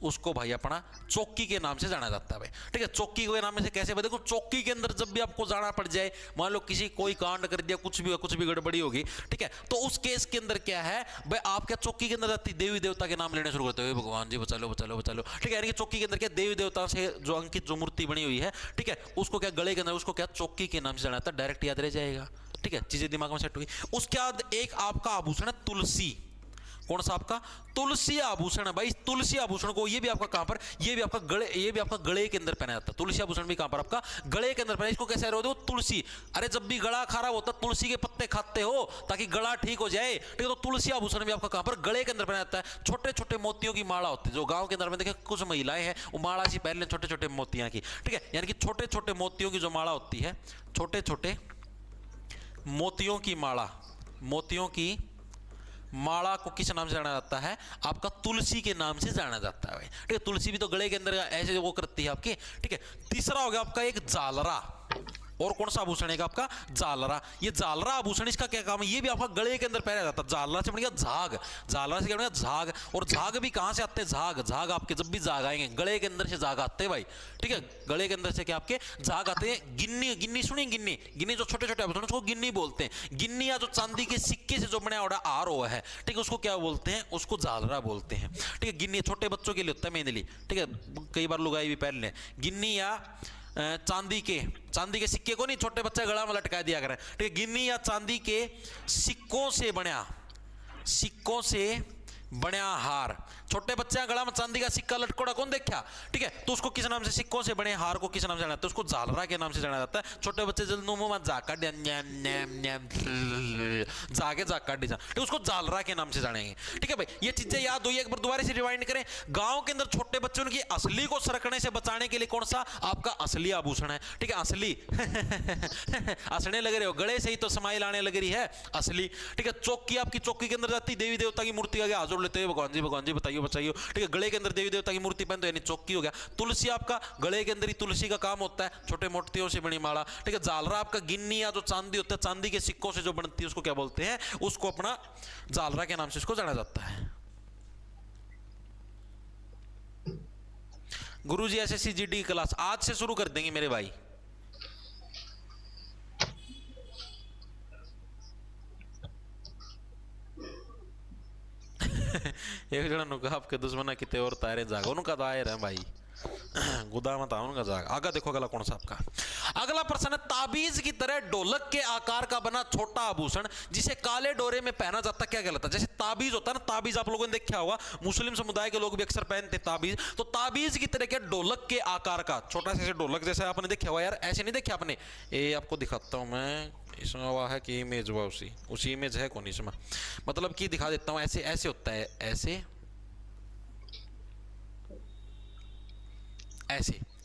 उसको भाई अपना चौकी के नाम से जाना जाता है भाई, ठीक है। चौकी के नाम से कैसे, देखो चौकी के अंदर जब भी आपको जाना पड़ जाए, मान लो किसी कोई कांड कर दिया, कुछ भी गड़बड़ी होगी, ठीक है, तो उस केस के अंदर क्या है भाई, आप क्या चौकी के अंदर जाती देवी देवता के नाम लेने शुरू करते हो, भगवान जी बचा लो, ठीक है, यानी कि चौकी के अंदर क्या देवी देवता से जो अंकित जो मूर्ति बनी हुई है, ठीक है, उसको क्या गले के अंदर उसको क्या चौकी के नाम से जाना जाता है, डायरेक्ट याद रह जाएगा, ठीक है, चीजें दिमाग में सेट होगी। उसके बाद एक आपका आभूषण है तुलसी, कौन सा आपका तुलसी आभूषण है भाई। तुलसी आभूषण को ये भी आपका कहां पर, ये भी आपका गले के अंदर पहना जाता है। तुलसी आभूषण भी कहां पर आपका गले के अंदर पहना, इसको कैसे हो तुलसी, अरे जब भी गला खराब होता है तुलसी के पत्ते खाते हो ताकि गला ठीक हो जाए, ठीक है, तो तुलसी आभूषण भी आपका कहां पर गले के अंदर पहना जाता है। छोटे छोटे मोतियों की माला होती है, जो गांव के अंदर में देखिए कुछ महिलाएं हैं वो माला सी पहन ले छोटे छोटे मोतियां की, ठीक है, यानी कि छोटे छोटे मोतियों की जो माला होती है, छोटे छोटे मोतियों की माला को किस नाम से जाना जाता है, आपका तुलसी के नाम से जाना जाता है, ठीक है। तुलसी भी तो गले के अंदर ऐसे वो करती है आपकी, ठीक है। तीसरा हो गया आपका एक जालरा, और कौन सा आभूषण है आपका जालरा। ये जालरा आभूषण इसका क्या काम है, ये भी आपका गले के अंदर पहना जाता है। जालरा से बन गया झाग, जालरा से क्या बन गया झाग, और झाग भी कहां से आते हैं, झाग आपके जब भी झाग आएंगे गले के अंदर से झाग आते हैं भाई, ठीक है, गले के अंदर से क्या आपके झाग आते हैं। गिन्नी सुनी, गिन्नी जो छोटे छोटे आभूषण उसको गिन्नी बोलते हैं। गिन्नी या जो चांदी के सिक्के से जो बना हुआ हार हुआ है, ठीक है, उसको क्या बोलते हैं, उसको जालरा बोलते हैं, ठीक है। गिन्नी छोटे बच्चों के लिए होता है मेनली, ठीक है, कई बार लुगाई भी पहन ले। गिन्नी या चांदी के सिक्के को नहीं छोटे बच्चे गला में लटका दिया करें, ठीक है। गिन्नी या चांदी के सिक्कों से बना हार, छोटे बच्चे गला में चांदी का सिक्का लटकोड़ा कौन देखा, ठीक है, तो उसको किस नाम से, सिक्कों से बने हार को किस नाम से जाना जाता है, उसको जालरा के नाम से जाना जाता है। छोटे बच्चे जल मुंह में जाग काट दिया, ठीक, उसको जालरा के नाम से जानेंगे, ठीक है भाई। ये चीजें याद हुई, एक बार दोबारा से रिवाइंड करें। गांव के अंदर छोटे बच्चों की असली को सरकने से बचाने के लिए कौन सा आपका असली आभूषण है, ठीक है, असली हंसने लग रहे हो, गले से ही तो समाई लाने लग रही है, असली, ठीक है। चौकी आपकी चौकी के अंदर जाती देवी देवता की मूर्ति आगे हाथ जोड़ लेते हैं, भगवान जी बताइए, ठीक है, गले के अंदर देवी देवता की मूर्ति पहन दो यानी चौकी हो गया। तुलसी आपका गले के अंदर ही तुलसी का काम होता है, छोटे मोतियों से बनी माला, ठीक है। जालरा आपका गिन्नी या जो चांदी होता है, चांदी के सिक्कों से जो बनती है उसको क्या बोलते हैं, उसको अपना जालरा के नाम से इसको जाना जाता है। गुरुजी एसएससी जीडी क्लास आज से शुरू कर देंगे मेरे भाई। एक जना नुका आपके दुश्मन कितने और तारे जागो उनका दायर है भाई, गोदाम था उनका जाग। आगे देखो अगला कौन सा आपका, अगला प्रश्न है ताबीज की तरह ढोलक के आकार का बना छोटा आभूषण जिसे काले डोरे में पहना जाता क्या कहलाता है। जैसे ताबीज होता है ना, ताबीज आप लोगों ने देखा होगा, मुस्लिम समुदाय के लोग भी अक्सर पहनते ताबीज, तो ताबीज की तरह के ढोलक के आकार का छोटा सा ढोलक जैसा आपने देखा हुआ, यार ऐसे नहीं देखा आपने, ये आपको दिखाता हूं मैं, इसमें हुआ है कि इमेज हुआ उसी इमेज है कौन इसमें, मतलब कि दिखा देता हूं, ऐसे ऐसे होता है, ऐसे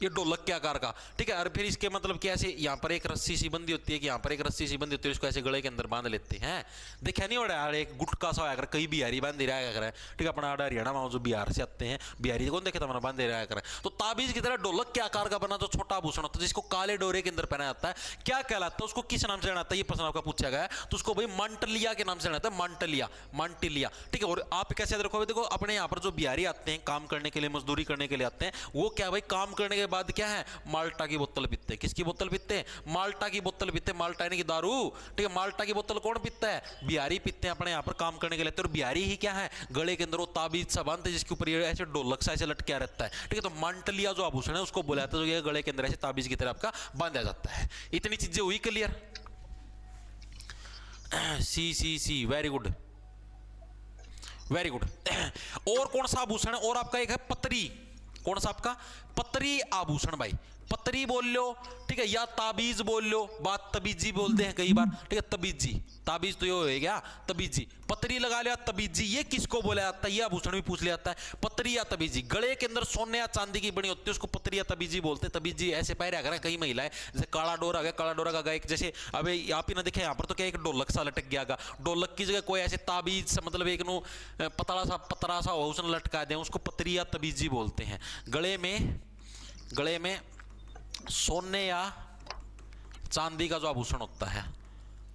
ये ढोलक के आकार का, ठीक है। और फिर इसके मतलब कि ऐसे यहाँ पर एक रस्सी सी बंदी होती है, कि यहाँ पर एक रस्सी सी बंदी होती है, इसको ऐसे गले के अंदर बांध लेते हैं, देखा नहीं हो रहा है, एक गुटका सा होया कर, कई बिहारी बांध दे रहा है, ठीक है, अपना हरियाणा में जो बिहार से आते हैं, बिहारी कौन देखे तो बांध दे रहा है। तो ताबीज की तरह ढोलक के आकार का बना जो छोटा आभूषण होता है जिसको काले डोरे के अंदर पहना जाता है, क्या कहलाता है, उसको किस नाम से जाना जाता है, ये प्रश्न आपका पूछा गया, तो उसको भाई मांटलिया के नाम से जाना जाता है, मांटलिया, ठीक है। और आप कैसे देखो, देखो अपने यहाँ पर जो बिहारी आते हैं काम करने के लिए, मजदूरी करने के लिए आते हैं, वो क्या भाई काम करने के बाद क्या है, माल्टा की बोतल पीते हैं। किसकी बोतल पीते हैं, माल्टा की बोतल पीते हैं, माल्टा यानी कि दारू, ठीक है। माल्टा की बोतल कौन पीता है, बिहारी पीते हैं अपने यहाँ पर काम करने के लिए। और बिहारी ही क्या है, गले के अंदर वो ताबीज सा बांधते हैं जिसके ऊपर ये ऐसे ढोलक सा ऐसे लटका रहता है, ठीक है। तो मांटलिया जो आभूषण है उसको बोला जाता है, जो ये गले के अंदर ऐसे ताबीज की तरह आपका बांधा जाता है। इतनी चीजें हुई क्लियर। सी वेरी गुड वेरी गुड। और कौन सा आभूषण है, और आपका एक है पतरी। कौन सा आपका, पतरी आभूषण भाई। पतरी बोल लो, ठीक है, या ताबीज बोल लो, बात तबीजी बोलते हैं कई बार, ठीक है। तबीजी, ताबीज तो ये हो गया तबीजी, पतरी लगा लिया तबीजी। ये किसको बोला जाता है, ये आभूषण भी पूछ लिया जाता है, पतरी या तबीजी। गले के अंदर सोने या चांदी की बनी होती है, उसको पतरी या तबीजी बोलते हैं। तबीजी ऐसे पैर अगर कई महिलाएं, जैसे काला डोरा गया, काला डोरा का एक, जैसे अबे आप ही ना देखे यहाँ पर तो क्या एक ढोलक सा लटक गया, ढोलक की जगह कोई ऐसे ताबीज सा, मतलब एक नो पतरा सा आभूषण लटका दें, उसको पतरी या तबीजी बोलते हैं। गले में सोने या चांदी का जो आभूषण होता है,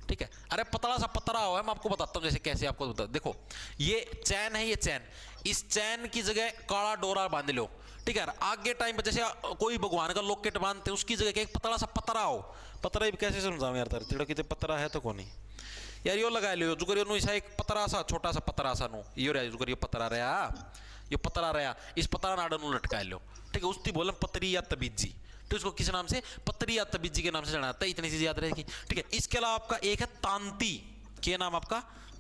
ठीक है। अरे पतला सा पतरा हुआ है, मैं आपको बताता हूं जैसे कैसे आपको बता। देखो ये चैन है, ये चैन, इस चैन की जगह काला डोरा बांध लो, ठीक है। आगे टाइम पे जैसे कोई भगवान का लॉकेट बांधते हैं, उसकी जगह एक पतला सा पतरा हो। पतरा भी कैसे समझाऊं यार तेरे, तेरा कितने पतरा है तो कौन यार, यो लगा लियो जो करियो नो, ऐसा एक पतरा सा छोटा सा पतरा सा नो, यो रे जो करियो पतरा रहा, ये पतरा रहा, इस पतरा नाडन नु लटका लो, ठीक है। उसकी बोलम पतरी या तबीजी, तो इसको किस नाम से, पतरी या तबीजी के नाम से जाना जाता है। इतनी चीज याद रहेगी, ठीक है। इसके अलावा आपका एक है तांती। क्या नाम आपका,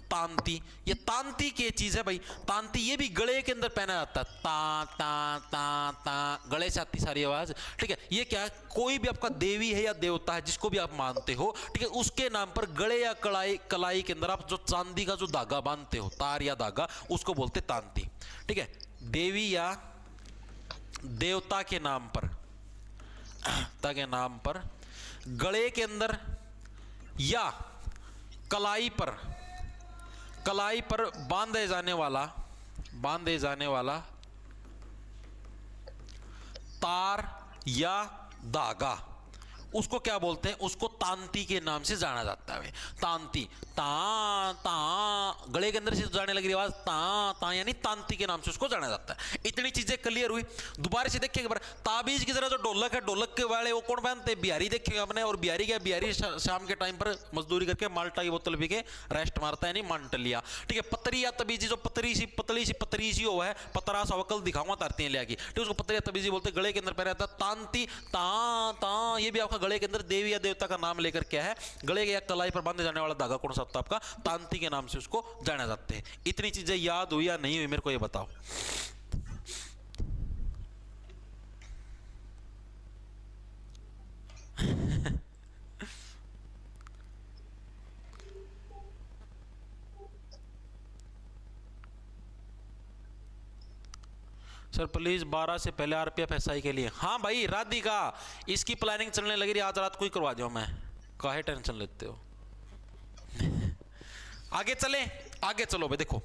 तांती। ये तांती की चीज है भाई, तांती ये भी गले के अंदर पहना जाता है, ता ता ता ता, गले से आती सारी आवाज, ठीक है। ये क्या है, कोई भी आपका देवी है या देवता है जिसको भी आप मानते हो, ठीक है, उसके नाम पर गले या कलाई के अंदर आप जो चांदी का जो धागा बांधते हो, तार या धागा, उसको बोलते तांती, ठीक है। देवी या देवता के नाम पर, गले के अंदर या कलाई पर बांधे जाने वाला तार या धागा, उसको क्या बोलते हैं, उसको तांती के नाम से जाना जाता है। तांती, ता ता, गले के अंदर से जाने लगी आवाज, ता ता, यानी तांती के नाम से उसको जाना जाता है। इतनी चीजें क्लियर हुई। दोबारा से देखिए एक बार, ताबीज की तरह जो ढोलक है, ढोलक के वाले वो कौन पहनते हैं, बिहारी देखेंगे आपने। और बिहारी क्या, बिहारी शाम के टाइम पर मजदूरी करके माल्टा की बोतल पी के रेस्ट मारता है, यानी मांटलिया, ठीक है। पतरी या तबीजी जो पतरी सी हो है, पतरा सा, कल दिखाऊंगा तारती है लिया की, ठीक है, उसको पतरी या तबीजी बोलते, गले के अंदर पहना जाता है। तांती, ता ता, ये भी आपका गले के अंदर देवी या देवता का नाम लेकर क्या है, गले के या कलाई पर बांधे जाने वाला धागा कौन सा होता है आपका, तांती के नाम से उसको जाना जाते हैं। इतनी चीजें याद हुई या नहीं हुई, मेरे को ये बताओ। सर प्लीज 12 से पहले आरपीएफ एसआई के लिए। हाँ भाई राधिका, इसकी प्लानिंग चलने लगी रही, आज रात को ही करवा दो। मैं काहे टेंशन लेते हो। आगे चलो भाई। देखो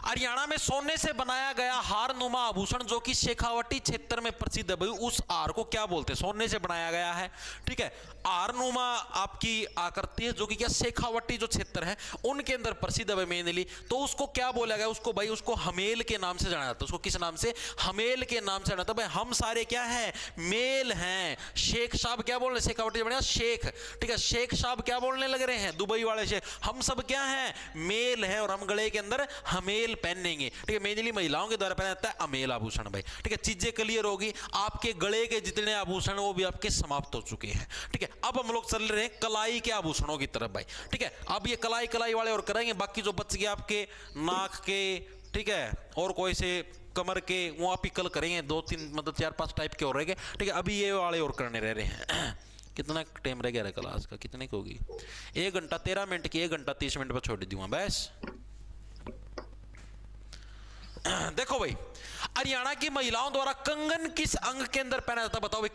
हरियाणा में सोने से बनाया गया हार नुमा आभूषण जो कि शेखावटी क्षेत्र में प्रसिद्ध है भाई, उस हार को क्या बोलते हैं, सोने से बनाया गया है, ठीक है। हार नुमा आपकी आकृति है जो कि क्या, शेखावटी जो क्षेत्र है उनके अंदर प्रसिद्ध है मेनली, तो उसको क्या बोला गया, उसको भाई उसको हमेल के नाम से जाना जाता है। उसको किस नाम से, हमेल के नाम से जाना जाता है। भाई हम सारे क्या है, मेल हैं। शेख साहब क्या बोल रहे, शेखावटी बना शेख, ठीक है। शेख साहब क्या बोलने लग रहे हैं, दुबई वाले शेख। हम सब क्या है, मेल है, और हम गले के अंदर हमेल पहनेंगे, ठीक है। मेनली महिलाओं के द्वारा पहना जाता है अमेल आभूषण भाई, ठीक है। चीजें क्लियर होगी। आपके गले के जितने आभूषण वो भी आपके समाप्त हो चुके हैं, ठीक है। अब हम लोग चल रहे हैं कलाई के आभूषणों की तरफ भाई, ठीक है। अब ये कलाई वाले और करेंगे, बाकी जो बच गए आपके नाक के, ठीक है, और कोई से कमर के, वो आप ही कल करेंगे। 2-3 मतलब 4-5 टाइप के और रहेंगे, ठीक है। अभी ये वाले और करने रह रहे हैं। कितना टाइम रह गया क्लास का, कितने की होगी, 1 घंटा 13 मिनट की, 1 घंटा 30 मिनट पर छोड़ दूंगा बस। देखो भाई, हरियाणा की महिलाओं द्वारा कंगन किस अंग के अंदर पहना जाता है, बताओ भाई।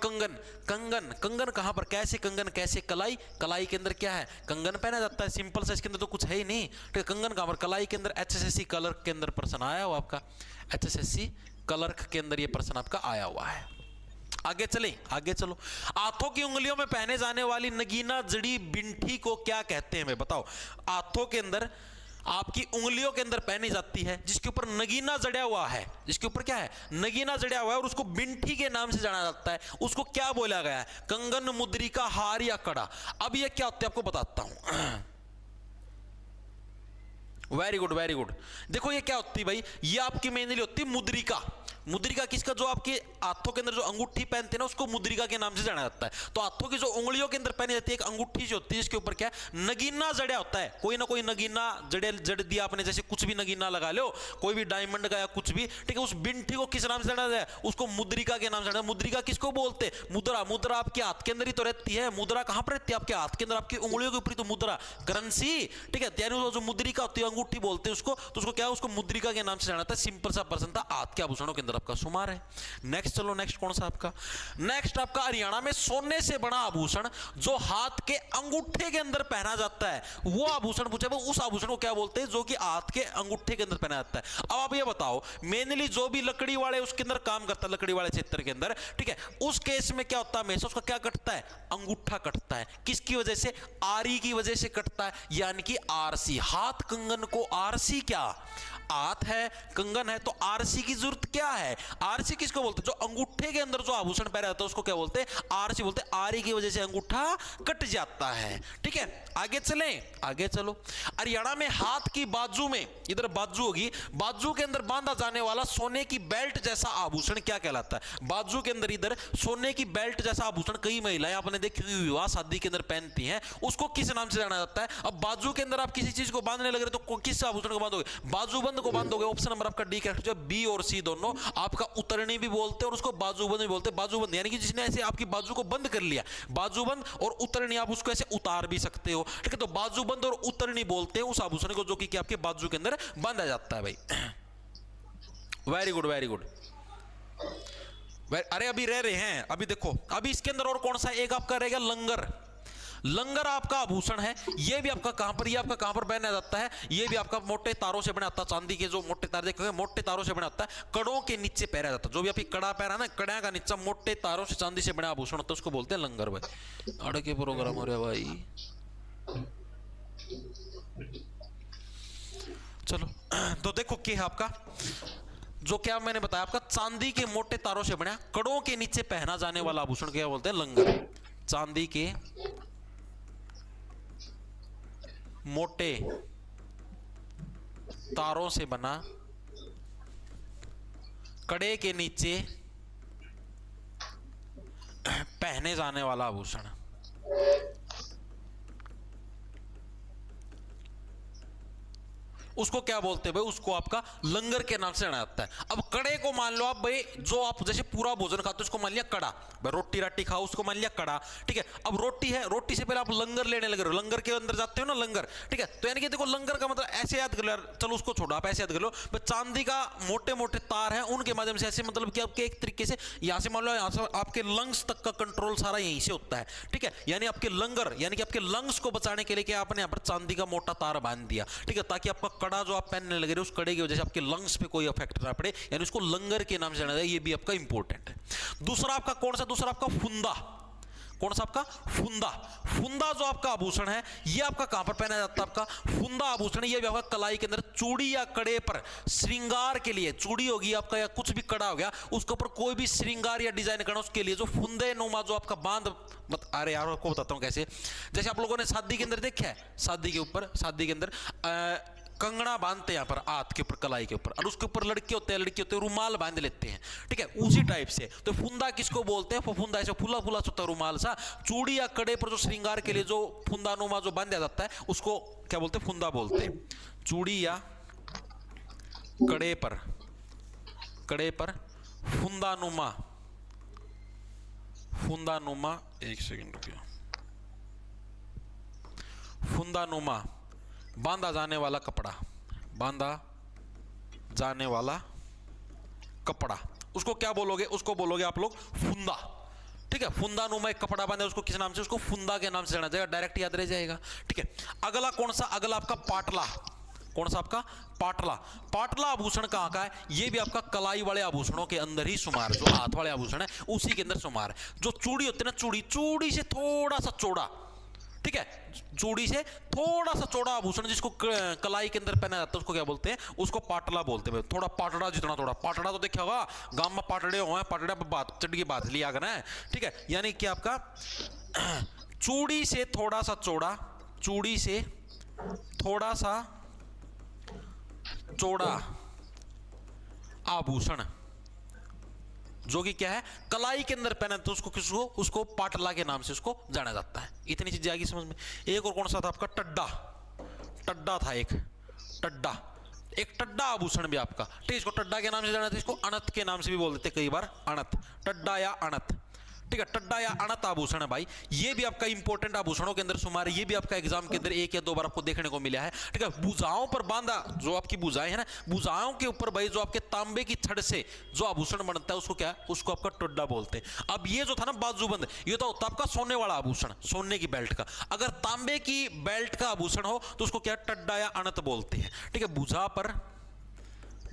कंगन कहां पर, कैसे कंगन, कैसे कलाई के अंदर क्या है, कंगन पहना जाता है। सिंपल सा, इसके अंदर तो कुछ है ही नहीं, ठीक है। कंगन कहां पर, कलाई के अंदर। HSSC क्लर्क के अंदर प्रश्न आया हुआ आपका, HSSC क्लर्क के अंदर ये प्रश्न आपका आया हुआ है। आगे चलो। हाथों की उंगलियों में पहने जाने वाली नगीना जड़ी बिंठी को क्या कहते हैं, मैं बताओ। हाथों के अंदर आपकी उंगलियों के अंदर पहनी जाती है, जिसके ऊपर नगीना जड़िया हुआ है, जिसके ऊपर क्या है, नगीना जड़िया हुआ है, और उसको बिंठी के नाम से जाना जाता है। उसको क्या बोला गया है, कंगन, मुद्रिका, हार या कड़ा। अब ये क्या होता है आपको बताता हूं। Very good very good. देखो ये क्या होती है भाई, ये आपकी मेनली होती है मुद्रिका। मुद्रिका किसका, जो आपके हाथों के अंदर जो अंगूठी पहनते हैं ना, उसको मुद्रिका के नाम से जाना जाता है। तो हाथों की जो उंगलियों के अंदर पहनी जाती है एक अंगूठी जो होती है, इसके ऊपर क्या है, नगीना जड़िया होता है। कोई ना कोई नगीना जड़ दिया आपने, जैसे कुछ भी नगीना लगा लो, कोई भी डायमंड का या कुछ भी, ठीक है। उस बिंठी को किस नाम से जाना जाए, उसको मुद्रिका के नाम से जाना। मुद्रिका किसको बोलते हैं, मुद्रा। मुद्रा आपके हाथ के अंदर ही तो रहती है। मुद्रा कहां पर रहती है, आपके हाथ के अंदर, आपकी उंगलियों के ऊपर ही तो मुद्रा, करेंसी, ठीक है। यानी जो मुद्रिका होती है, अंगूठी बोलते हैं उसको, तो उसको क्या है, उसको मुद्रिका के नाम से जाना था। सिंपल सा पर्सन था, हाथ के आभूषणों के अंदर आपका शुमार है। नेक्स्ट चलो, नेक्स्ट कौन सा आपका, नेक्स्ट आपका हरियाणा में सोने से बना आभूषण जो हाथ के अंगूठे के अंदर पहना जाता है, वो आभूषण पूछे, वो उस आभूषण को क्या बोलते हैं जो कि हाथ के अंगूठे के अंदर पहना जाता है। अब आप ये बताओ, मेनली जो भी लकड़ी वाले उसके अंदर काम करता है, लकड़ी वाले क्षेत्र के अंदर, ठीक है, उस केस में क्या होता है, हमेशा उसका क्या कटता है, अंगूठा कटता है। किसकी वजह से, आरी की वजह से कटता है, यानी कि आरसी। हाथ कंगन को आरसी, क्या हाथ है, कंगन है, तो आरसी की जरूरत क्या है। आरसी किसको बोलते हैं, जो अंगूठे के अंदर जो आभूषण पहना जाता है उसको क्या बोलते हैं, आरसी बोलते हैं। आरी की वजह से अंगूठा कट जाता है, ठीक है। आगे चलें, आगे चलो। हरियाणा में हाथ की बाजू में, इधर बाजू होगी, बाजू के अंदर बांधा जाने वाला सोने की बेल्ट जैसा आभूषण क्या कहलाता है। बाजू के अंदर इधर सोने की बेल्ट जैसा आभूषण कई महिलाएं आपने देखी हुई विवाह शादी के अंदर पहनती हैं, उसको किस नाम से जाना जाता है। अब बाजू के अंदर आप किसी चीज को बांधने लग रहे तो किस आभूषण को बांधोगे, बाजूबंद को बांधोगे। ऑप्शन नंबर आपका डी करेक्ट, जो बी और सी दोनों आपका उतरनी भी बोलते हैं और उसको बाजूबंद भी बोलते हैं। बाजूबंद यानी कि जिसने ऐसे आपकी बाजू को बंद कर लिया, बाजूबंद और उतरनी, आप उसको ऐसे उतार भी सकते हो, ठीक है। तो बाजूबंद और उतरनी बोलते हैं उस आभूषण को जो कि आपके बाजू के अंदर बांधा जाता है भाई। Very good very good. अरे अभी रह रहे हैं, अभी देखो, अभी इसके अंदर और कौन सा, एक आपका रहेगा लंगर। लंगर आपका आभूषण है, ये भी आपका कहां पर, ये आपका कहां पर पहना जाता है, ये भी आपका मोटे तारों से बना होता है। चांदी के जो मोटे तार देखोगे, मोटे तारों से बना होता है, कड़ों के नीचे पहना जाता है। जो भी आपकी कड़ा पहना ना, कड़ा का नीचा मोटे तारों से चांदी से बना आभूषण होता है, उसको बोलते हैं लंगर भाई। अड़ के प्रोग्राम हो रहा भाई, चलो। तो देखो क्या है आपका, जो क्या मैंने बताया आपका, चांदी के मोटे तारों से बना, कड़ों के नीचे पहना जाने वाला आभूषण क्या बोलते हैं, लंगर। चांदी के मोटे तारों से बना, कड़े के नीचे पहने जाने वाला आभूषण, उसको क्या बोलते हैं भाई, उसको आपका लंगर के नाम से जाना जाता है। अब कड़े को मान लो आप भाई, जो आप जैसे पूरा भोजन खाते हो उसको मान लिया कड़ा, भाई रोटी राटी खाओ उसको मान लिया कड़ा, ठीक है। अब रोटी है, रोटी से पहले आप लंगर लेने लगे, लंगर के अंदर जाते हो ना, लंगर, ठीक है। तो यानी कि देखो, लंगर का मतलब ऐसे याद कर लो, चलो उसको छोड़ो, आप ऐसे याद कर लो, चांदी का मोटे मोटे तार है, उनके माध्यम से ऐसे, मतलब कि आपके एक तरीके से यहाँ से मान लो, यहाँ से आपके लंग्स तक का कंट्रोल सारा यहीं से होता है, ठीक है। यानी आपके लंगर, यानी कि आपके लंग्स को बचाने के लिए क्या आपने यहाँ पर चांदी का मोटा तार बांध दिया, ठीक है, ताकि आपका कड़ा जो आप पहनने लगे उस कड़े की वजह से आपके लंग्स पे कोई इफेक्ट ना पड़े, यानी उसको लंगर के नाम से जाना जाए। ये भी आपका इंपॉर्टेंट है। दूसरा आपका कौन सा, दूसरा आपका फुंदा। कौन सा आपका, फुंदा। फुंदा जो आपका आभूषण है, ये आपका कहां पर पहना जाता है, आपका फुंदा आभूषण, ये भी आपका कलाई के अंदर चूड़ी या कड़े पर श्रृंगार के लिए, चूड़ी होगी आपका या कुछ भी कड़ा हो गया, उसके ऊपर कोई भी श्रृंगार या डिजाइन करना, उसके लिए जो फुंदे नुमा जो आपका बांध, अरे यार आपको बताता हूं कैसे। जैसे आप लोगों ने शादी के अंदर देखा है, शादी के ऊपर, शादी के अंदर कंगना बांधते हैं यहाँ पर हाथ के ऊपर, कलाई के ऊपर, और उसके ऊपर लड़के होते हैं रुमाल बांध लेते हैं, ठीक है, उसी टाइप से। तो फुंदा किसको बोलते हैं, फुंदा ऐसे फुला फुला होता है रुमाल सा, चूड़ी या कड़े पर जो श्रृंगार के लिए जो फुंदा नुमा जो बांधा जाता है, उसको क्या बोलते हैं, फुंदा बोलते हैं। चूड़ी या कड़े पर फुंदा नुमा, एक सेकंड रुकिए, फुंदा नुमा बांधा जाने वाला कपड़ा, बांधा जाने वाला कपड़ा, उसको क्या बोलोगे, उसको बोलोगे आप लोग फुंदा, ठीक है। फुंदा नुमा एक कपड़ा बांधे, उसको किस नाम से, उसको फुंदा के नाम से जाना जाएगा, डायरेक्ट याद रह जाएगा, ठीक है। अगला कौन सा, अगला आपका पाटला। कौन सा आपका, पाटला। पाटला आभूषण कहां का है, ये भी आपका कलाई वाले आभूषणों के अंदर ही शुमार, जो हाथ वाले आभूषण है उसी के अंदर शुमार है। जो चूड़ी होती है ना, चूड़ी से थोड़ा सा चौड़ा, ठीक है। चूड़ी से थोड़ा सा चौड़ा आभूषण जिसको कलाई के अंदर पहना जाता है उसको क्या बोलते हैं, उसको पाटला बोलते हैं। थोड़ा पाटड़ा, जितना थोड़ा पाटड़ा तो देखा होगा गांव में पाटड़े हुए हैं, पाटड़ा पे बात चढ़ की बात लिया करना है, ठीक है। यानी कि आपका चूड़ी से थोड़ा सा चौड़ा, चूड़ी से थोड़ा सा चौड़ा आभूषण जो कि क्या है, कलाई के अंदर पहना तो उसको किसको, उसको पाटला के नाम से उसको जाना जाता है। इतनी चीजें आएगी समझ में। एक और कौन सा था आपका, टड्डा, टड्डा था एक, टड्डा, एक टड्डा आभूषण भी आपका, ठीक है। इसको टड्डा के नाम से जाना था, इसको अनत के नाम से भी बोल देते कई बार, अनत, टड्डा या अनत, ठीक है। टड्डा या अनत आभूषण है भाई, ये भी आपका इंपॉर्टेंट आभूषणों के अंदर शुमार है। ये भी आपका एग्जाम के अंदर एक या दो बार आपको देखने को मिला है, ठीक है। भुजाओं पर बांधा, जो आपकी भुजाएं है ना, भुजाओं के ऊपर भाई जो आपके तांबे की छड़ से जो आभूषण बनता है उसको क्या है, उसको आपका टड्डा बोलते हैं। अब ये जो था ना बाजूबंद, ये तो होता आपका सोने वाला आभूषण, सोने की बेल्ट का। अगर तांबे की बेल्ट का आभूषण हो तो उसको क्या, टड्डा या अनत बोलते हैं, ठीक है। भुजा पर,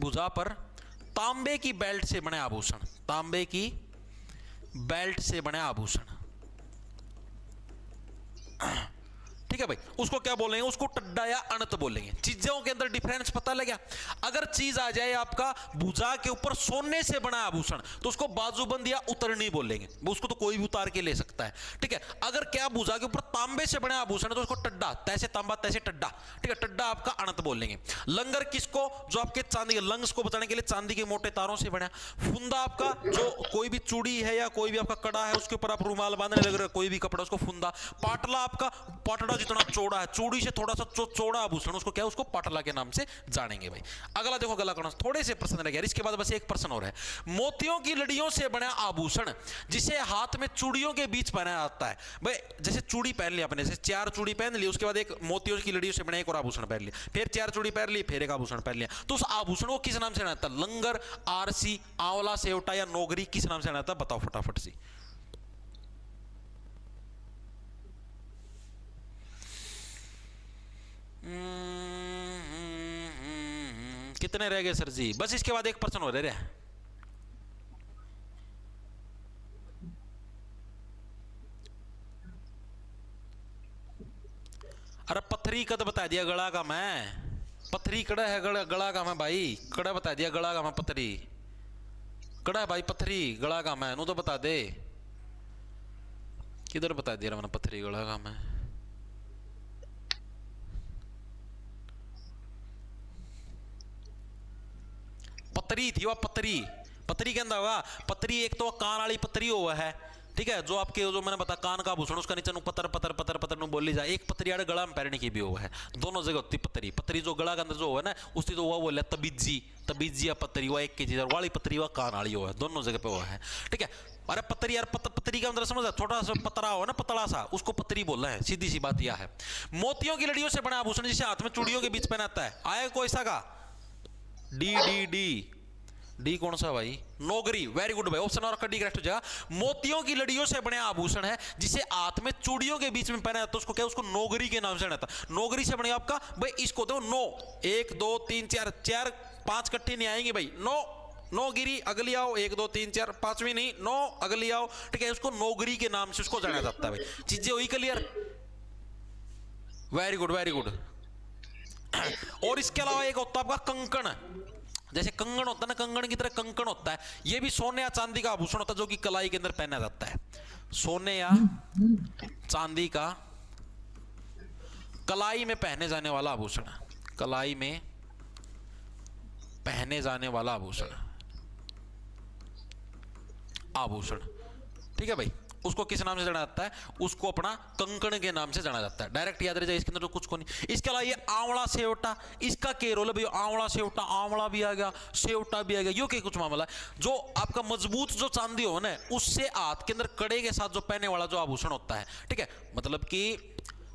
भुजा पर तांबे की बेल्ट से बने आभूषण, तांबे की बेल्ट से बने आभूषण, ठीक है भाई, उसको क्या बोलेंगे, उसको टड्डा या अनत बोलेंगे। चीजों के अंदर डिफरेंस पता लगा। अगर चीज आ जाए आपका भुजा के ऊपर सोने से बना आभूषण तो उसको बाजूबंद या उतरनी बोलेंगे, उसको तो कोई भी उतार के ले सकता है, ठीक है। अगर क्या भुजा के ऊपर तांबे से बना आभूषण है तो उसको टड्डा, तैसे तांबा तैसे टड्डा, ठीक है, टड्डा आपका अनत बोलेंगे। लंगर किसको, जो आपके चांदी के लंग्स को बताने के लिए चांदी के मोटे तारों से बना। फुंदा आपका जो कोई भी चूड़ी है या कोई भी आपका कड़ा है उसके ऊपर आप रुमाल बांधने लग रहे हो, कोई भी कपड़ा, उसको फुंदा। पाटला आपका पाटड़ा जितना चौड़ा है, चूड़ी से थोड़ा सा चौड़ा आभूषण, उसको क्या, उसको पाटला के नाम से जानेंगे भाई। अगला देखो गला कौन, थोड़े से प्रश्न रह गए, इसके बाद बस एक प्रश्न और है। मोतियों की लड़ियों से बना आभूषण जिसे हाथ में चूड़ियों के बीच पहना जाता है। भाई जैसे चूड़ी पहन ली आपने, जैसे 4 चूड़ी पहन ली, उसके बाद एक मोतियों की लड़ियों से बना एक और आभूषण पहन लिया, फिर 4 चूड़ी पहन ली, फिर एक आभूषण पहन लिया, तो उस आभूषण को किस नाम से जाना जाता है, लंगर, आरसी, आंवला, सेवटा या नौगरी, किस नाम से जाना जाता है, बताओ फटाफट से। कितने रह गए सर जी, बस इसके बाद एक प्रश्न हो रहे। अरे पत्थरी कद बता दिया, गड़ा का मैं, पत्थरी कड़ा है, गड़ा का मैं भाई, कड़ा बता दिया, गड़ा का मैं, पत्थरी कड़ा है भाई, पत्थरी गड़ा का मैं, नो तो बता दे, किधर बता दिया मैंने, पत्थरी गड़ा का मैं। पतरी थी वह, पतरी, पतरी के अंदर होगा, पतरी एक तो कान वाली पतरी हुआ है, ठीक है, जो आपके जो मैंने बता कान का आभूषण, उसका नीचे पतर पतर पतर पतर नु बोली जाए। एक पतरी आड़े गला में पहनने की भी हुआ है, दोनों जगह होती पतरी। पतरी जो गला के अंदर जो है ना, उसकी तो वह बोले तबीजी, तबीजी या पतरी, वह एक की चीज, वाली पतरी वह कान वाली हुआ है, दोनों जगह पे हुआ है, ठीक है। अरे पतरी यार, पतरी का अंदर समझ, छोटा सा पतरा हो ना, पतला सा, उसको पतरी बोल रहे हैं, सीधी सी बात यह है। मोतियों की लड़ियों से बना आभूषण जिसे हाथ में चूड़ियों के बीच पहनाता है, आया कोई सा का, डी डी डी डी कौन सा भाई, नौगरी, वेरी गुड भाई, ऑप्शन और डी करेक्ट हो जाएगा। मोतियों की लड़ियों से बने आभूषण है जिसे हाथ में चूड़ियों के बीच में पहना जाता है, उसको क्या, उसको नौगरी के नाम से जाना जाता है। नौगरी से बने आपका भाई, इसको दो नो, 1 2 3 4 5 कट्टी नहीं आएंगे भाई, नो, नौगिरी, अगली आओ, 1 2 3 4, 5वीं नहीं, नो, अगली आओ, ठीक है, उसको नौगरी के नाम से उसको जाना जाता है भाई। चीजें हुई clear, very good, very good. और इसके अलावा एक होता है आपका कंकण, जैसे कंगन होता है ना, कंगन की तरह कंकण होता है, ये भी सोने या चांदी का आभूषण होता है जो कि कलाई के अंदर पहना जाता है। सोने या चांदी का कलाई में पहने जाने वाला आभूषण, कलाई में पहने जाने वाला आभूषण, आभूषण, ठीक है भाई, उसको किस नाम से जाना जाता है, उसको अपना कंकण के नाम से जाना जाता है। डायरेक्ट याद रह जाए, इसके अंदर तो कुछ को नहीं। इसके अलावा ये आंवला सेवटा, इसका क्या रोल है भाई, आंवला सेवटा, आंवला भी आ गया, सेवटा भी आ गया, यो क्या कुछ मामला है। जो आपका मजबूत जो चांदी हो ना, उससे हाथ के अंदर कड़े के साथ जो पहने वाला जो आभूषण होता है, ठीक है, मतलब कि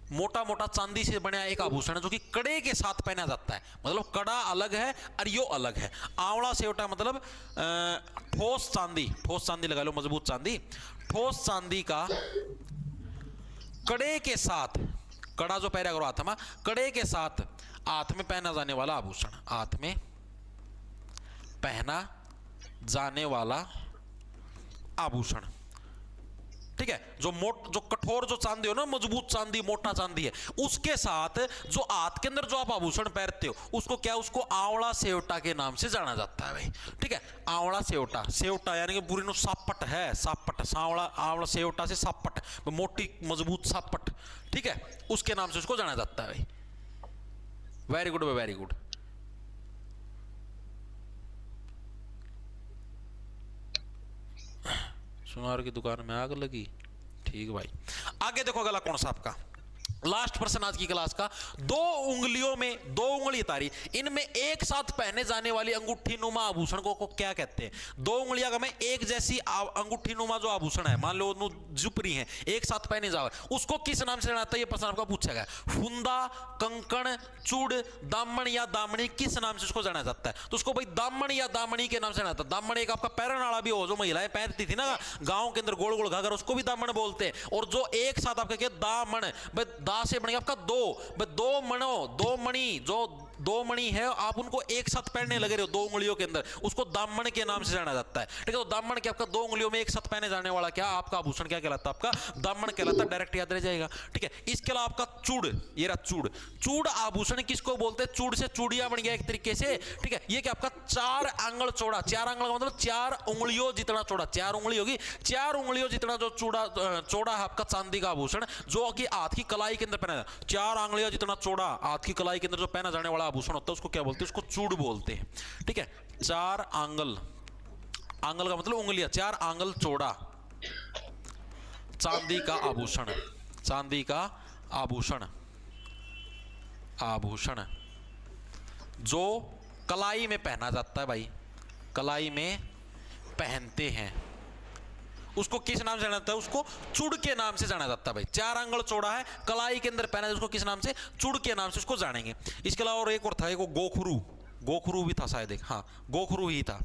मोटा मोटा चांदी से बना एक आभूषण है जो कि कड़े के साथ पहना जाता है, मतलब कड़ा अलग है और यो अलग है। आंवला सेवटा मतलब ठोस चांदी, ठोस चांदी लगा लो, मजबूत चांदी, ठोस चांदी का कड़े के साथ, कड़ा जो पहना करो हाथ में, कड़े के साथ हाथ में पहना जाने वाला आभूषण, हाथ में पहना जाने वाला आभूषण, ठीक है, जो कठोर जो चांदी हो ना, मजबूत चांदी, मोटा चांदी है, उसके साथ जो हाथ के अंदर जो आप आभूषण पहनते हो उसको क्या, उसको आवड़ा सेवटा के नाम से जाना जाता है भाई। ठीक है, आवड़ा सेवटा, सेवटा यानी कि पूरी नो सापट है, सापट, सांवड़ा आवड़ा सेवटा से सापट, मोटी मजबूत सापट। ठीक है, उसके नाम से उसको जाना जाता है भाई। Very good, very good. सुनार की दुकान में आग लगी, ठीक भाई। आगे देखो अगला कौन सा आपका लास्ट पर्सन आज की क्लास का। दो उंगलियों में दो उंगली तारी, इनमें एक साथ पहने जाने वाली अंगूठी नुमा आभूषण को क्या कहते हैं? दो उंगलियां का में एक जैसी अंगूठी नुमा जो आभूषण है, मान लो जुपरी है, एक साथ पहने जाओ, उसको किस नाम से जाना जाता है? ये प्रश्न आपका पूछा गया। फुंदा, कंकण, चूड़, दामन या दामनी, किस नाम से उसको जाना जाता है? तो उसको भाई दामन या दामनी के नाम से जाना जाता है। दामन एक आपका पैरन वाला भी हो, जो महिलाएं पहनती थी ना गांव के अंदर, गोल गोल घाघर, उसको भी दामन बोलते हैं। और जो एक साथ आपका क्या, दामन, दा से बनेगा आपका दो मणो, दो मणि, जो दो मणि है आप उनको एक साथ पहनने लगे रहे हो दो उंगलियों के अंदर, उसको दामन के नाम से जाना जाता है। ठीक है, तो दामन के आपका दो उंगलियों में एक साथ पहने जाने वाला क्या आपका आभूषण क्या कहलाता है? आपका दामन कहलाता है, डायरेक्ट याद रह जाएगा। ठीक है, इसके अलावा आपका चूड़, ये रहा चूड़। चूड़ आभूषण किसको बोलते हैं? चूड़ से चूड़िया बन गया एक तरीके से। ठीक है, ये क्या आपका 4 आंगल चौड़ा, 4 आंगल का मतलब 4 उंगलियों जितना चौड़ा, 4 उंगली होगी, 4 उंगलियों जितना जो चौड़ा है आपका चांदी का आभूषण, जो कि हाथ की कलाई के अंदर पहना, 4 आंगलियां जितना चौड़ा हाथ की कलाई के अंदर जो पहना जाने वाला आभूषण होता है उसको क्या बोलते हैं? उसको चूड़ बोलते हैं। ठीक है, 4 आंगल, आंगल का मतलब उंगलियां, 4 आंगल चौड़ा चांदी का आभूषण, चांदी का आभूषण, आभूषण जो कलाई में पहना जाता है भाई, कलाई में पहनते हैं, उसको किस नाम से जाना जाता है? उसको चूड़ के नाम से जाना जाता है भाई। 4 आंगल चौड़ा है, कलाई के अंदर पहना है, उसको किस नाम से? चूड़ के नाम से उसको जानेंगे। इसके अलावा और एक और था, एक गोखरू, गोखरू भी था शायद एक, हाँ गोखरू ही था।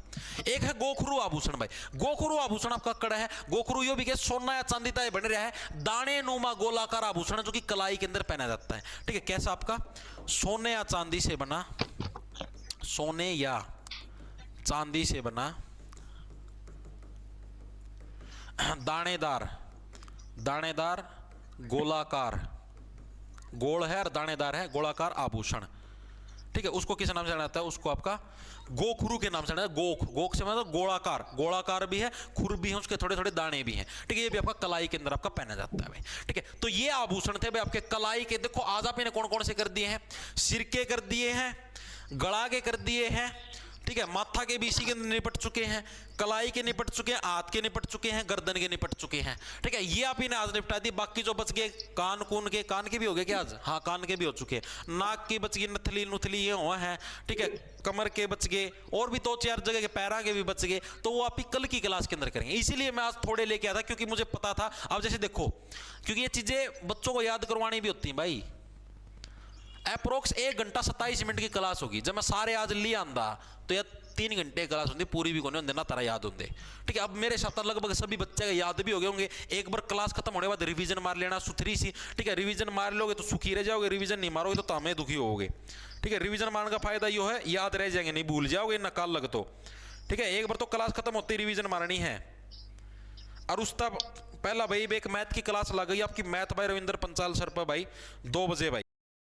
एक है गोखरू आभूषण भाई। गोखरू आभूषण आपका कड़ा है, गोखरू यो भी के सोना या चांदी का बन रहा है, दाने नुमा गोलाकार आभूषण जो कि कलाई के अंदर पहना जाता है। ठीक है, कैसा आपका? सोने या चांदी से बना, सोने या चांदी से बना दानेदार, दानेदार गोलाकार, गोल है और दानेदार है, गोलाकार आभूषण। ठीक है, उसको किस नाम से जाना जाता है? उसको आपका गोखरू के नाम से जाना जाता है। गोख, गोख से मतलब गोलाकार, गोलाकार भी है, खुर भी है, उसके थोड़े थोड़े दाने भी हैं। ठीक है, ये भी आपका कलाई के अंदर आपका पहना जाता है भाई। ठीक है, तो ये आभूषण थे भाई आपके कलाई के। देखो आज आप इन्हें कौन कौन से कर दिए हैं? सिर के कर दिए हैं, गला के कर दिए हैं, ठीक है, माथा के भी इसी के निपट चुके हैं, कलाई के निपट चुके हैं, हाथ के निपट चुके हैं, गर्दन के निपट चुके हैं। ठीक है, ये आप इन्हें आज निपटा दिए। बाकी जो बच गए कान कून के, कान के भी हो गए क्या आज? हाँ कान के भी हो चुके हैं, नाक की बच गई, नथली नुथली ये हुआ है। ठीक है, कमर के बच गए, और भी 2-4 जगह के पैरा के भी बच गए। तो वो आप ही कल की क्लास के अंदर करेंगे, इसीलिए मैं आज थोड़े लेके आया था, क्योंकि मुझे पता था। अब जैसे देखो, क्योंकि ये चीजें बच्चों को याद करवानी भी होती है भाई। अप्रोक्स 1 घंटा 27 मिनट की क्लास होगी। जब मैं सारे आज लिया आंदा तो यह 3 घंटे क्लास होती, पूरी भी कोने होंगे ना, तारा याद होंगे। ठीक है, अब मेरे साथ लगभग सभी बच्चे का याद भी हो गए होंगे। एक बार क्लास खत्म होने के बाद रिवीजन मार लेना सुथरी सी। ठीक है, रिवीजन मार लोगे तो सुखी रह जाओगे, रिवीजन नहीं मारोगे तो हमें दुखी होगे। ठीक है, रिवीजन मारने का फायदा यो है, याद रह जाएंगे, नहीं भूल जाओगे ना काल लग तो। ठीक है, एक बार तो क्लास खत्म होती रिवीजन मारनी है। और उस तब पहला भाई एक मैथ की क्लास लग गई आपकी, मैथ भाई रविंद्र पंचाल सर पर भाई 2 बजे भाई।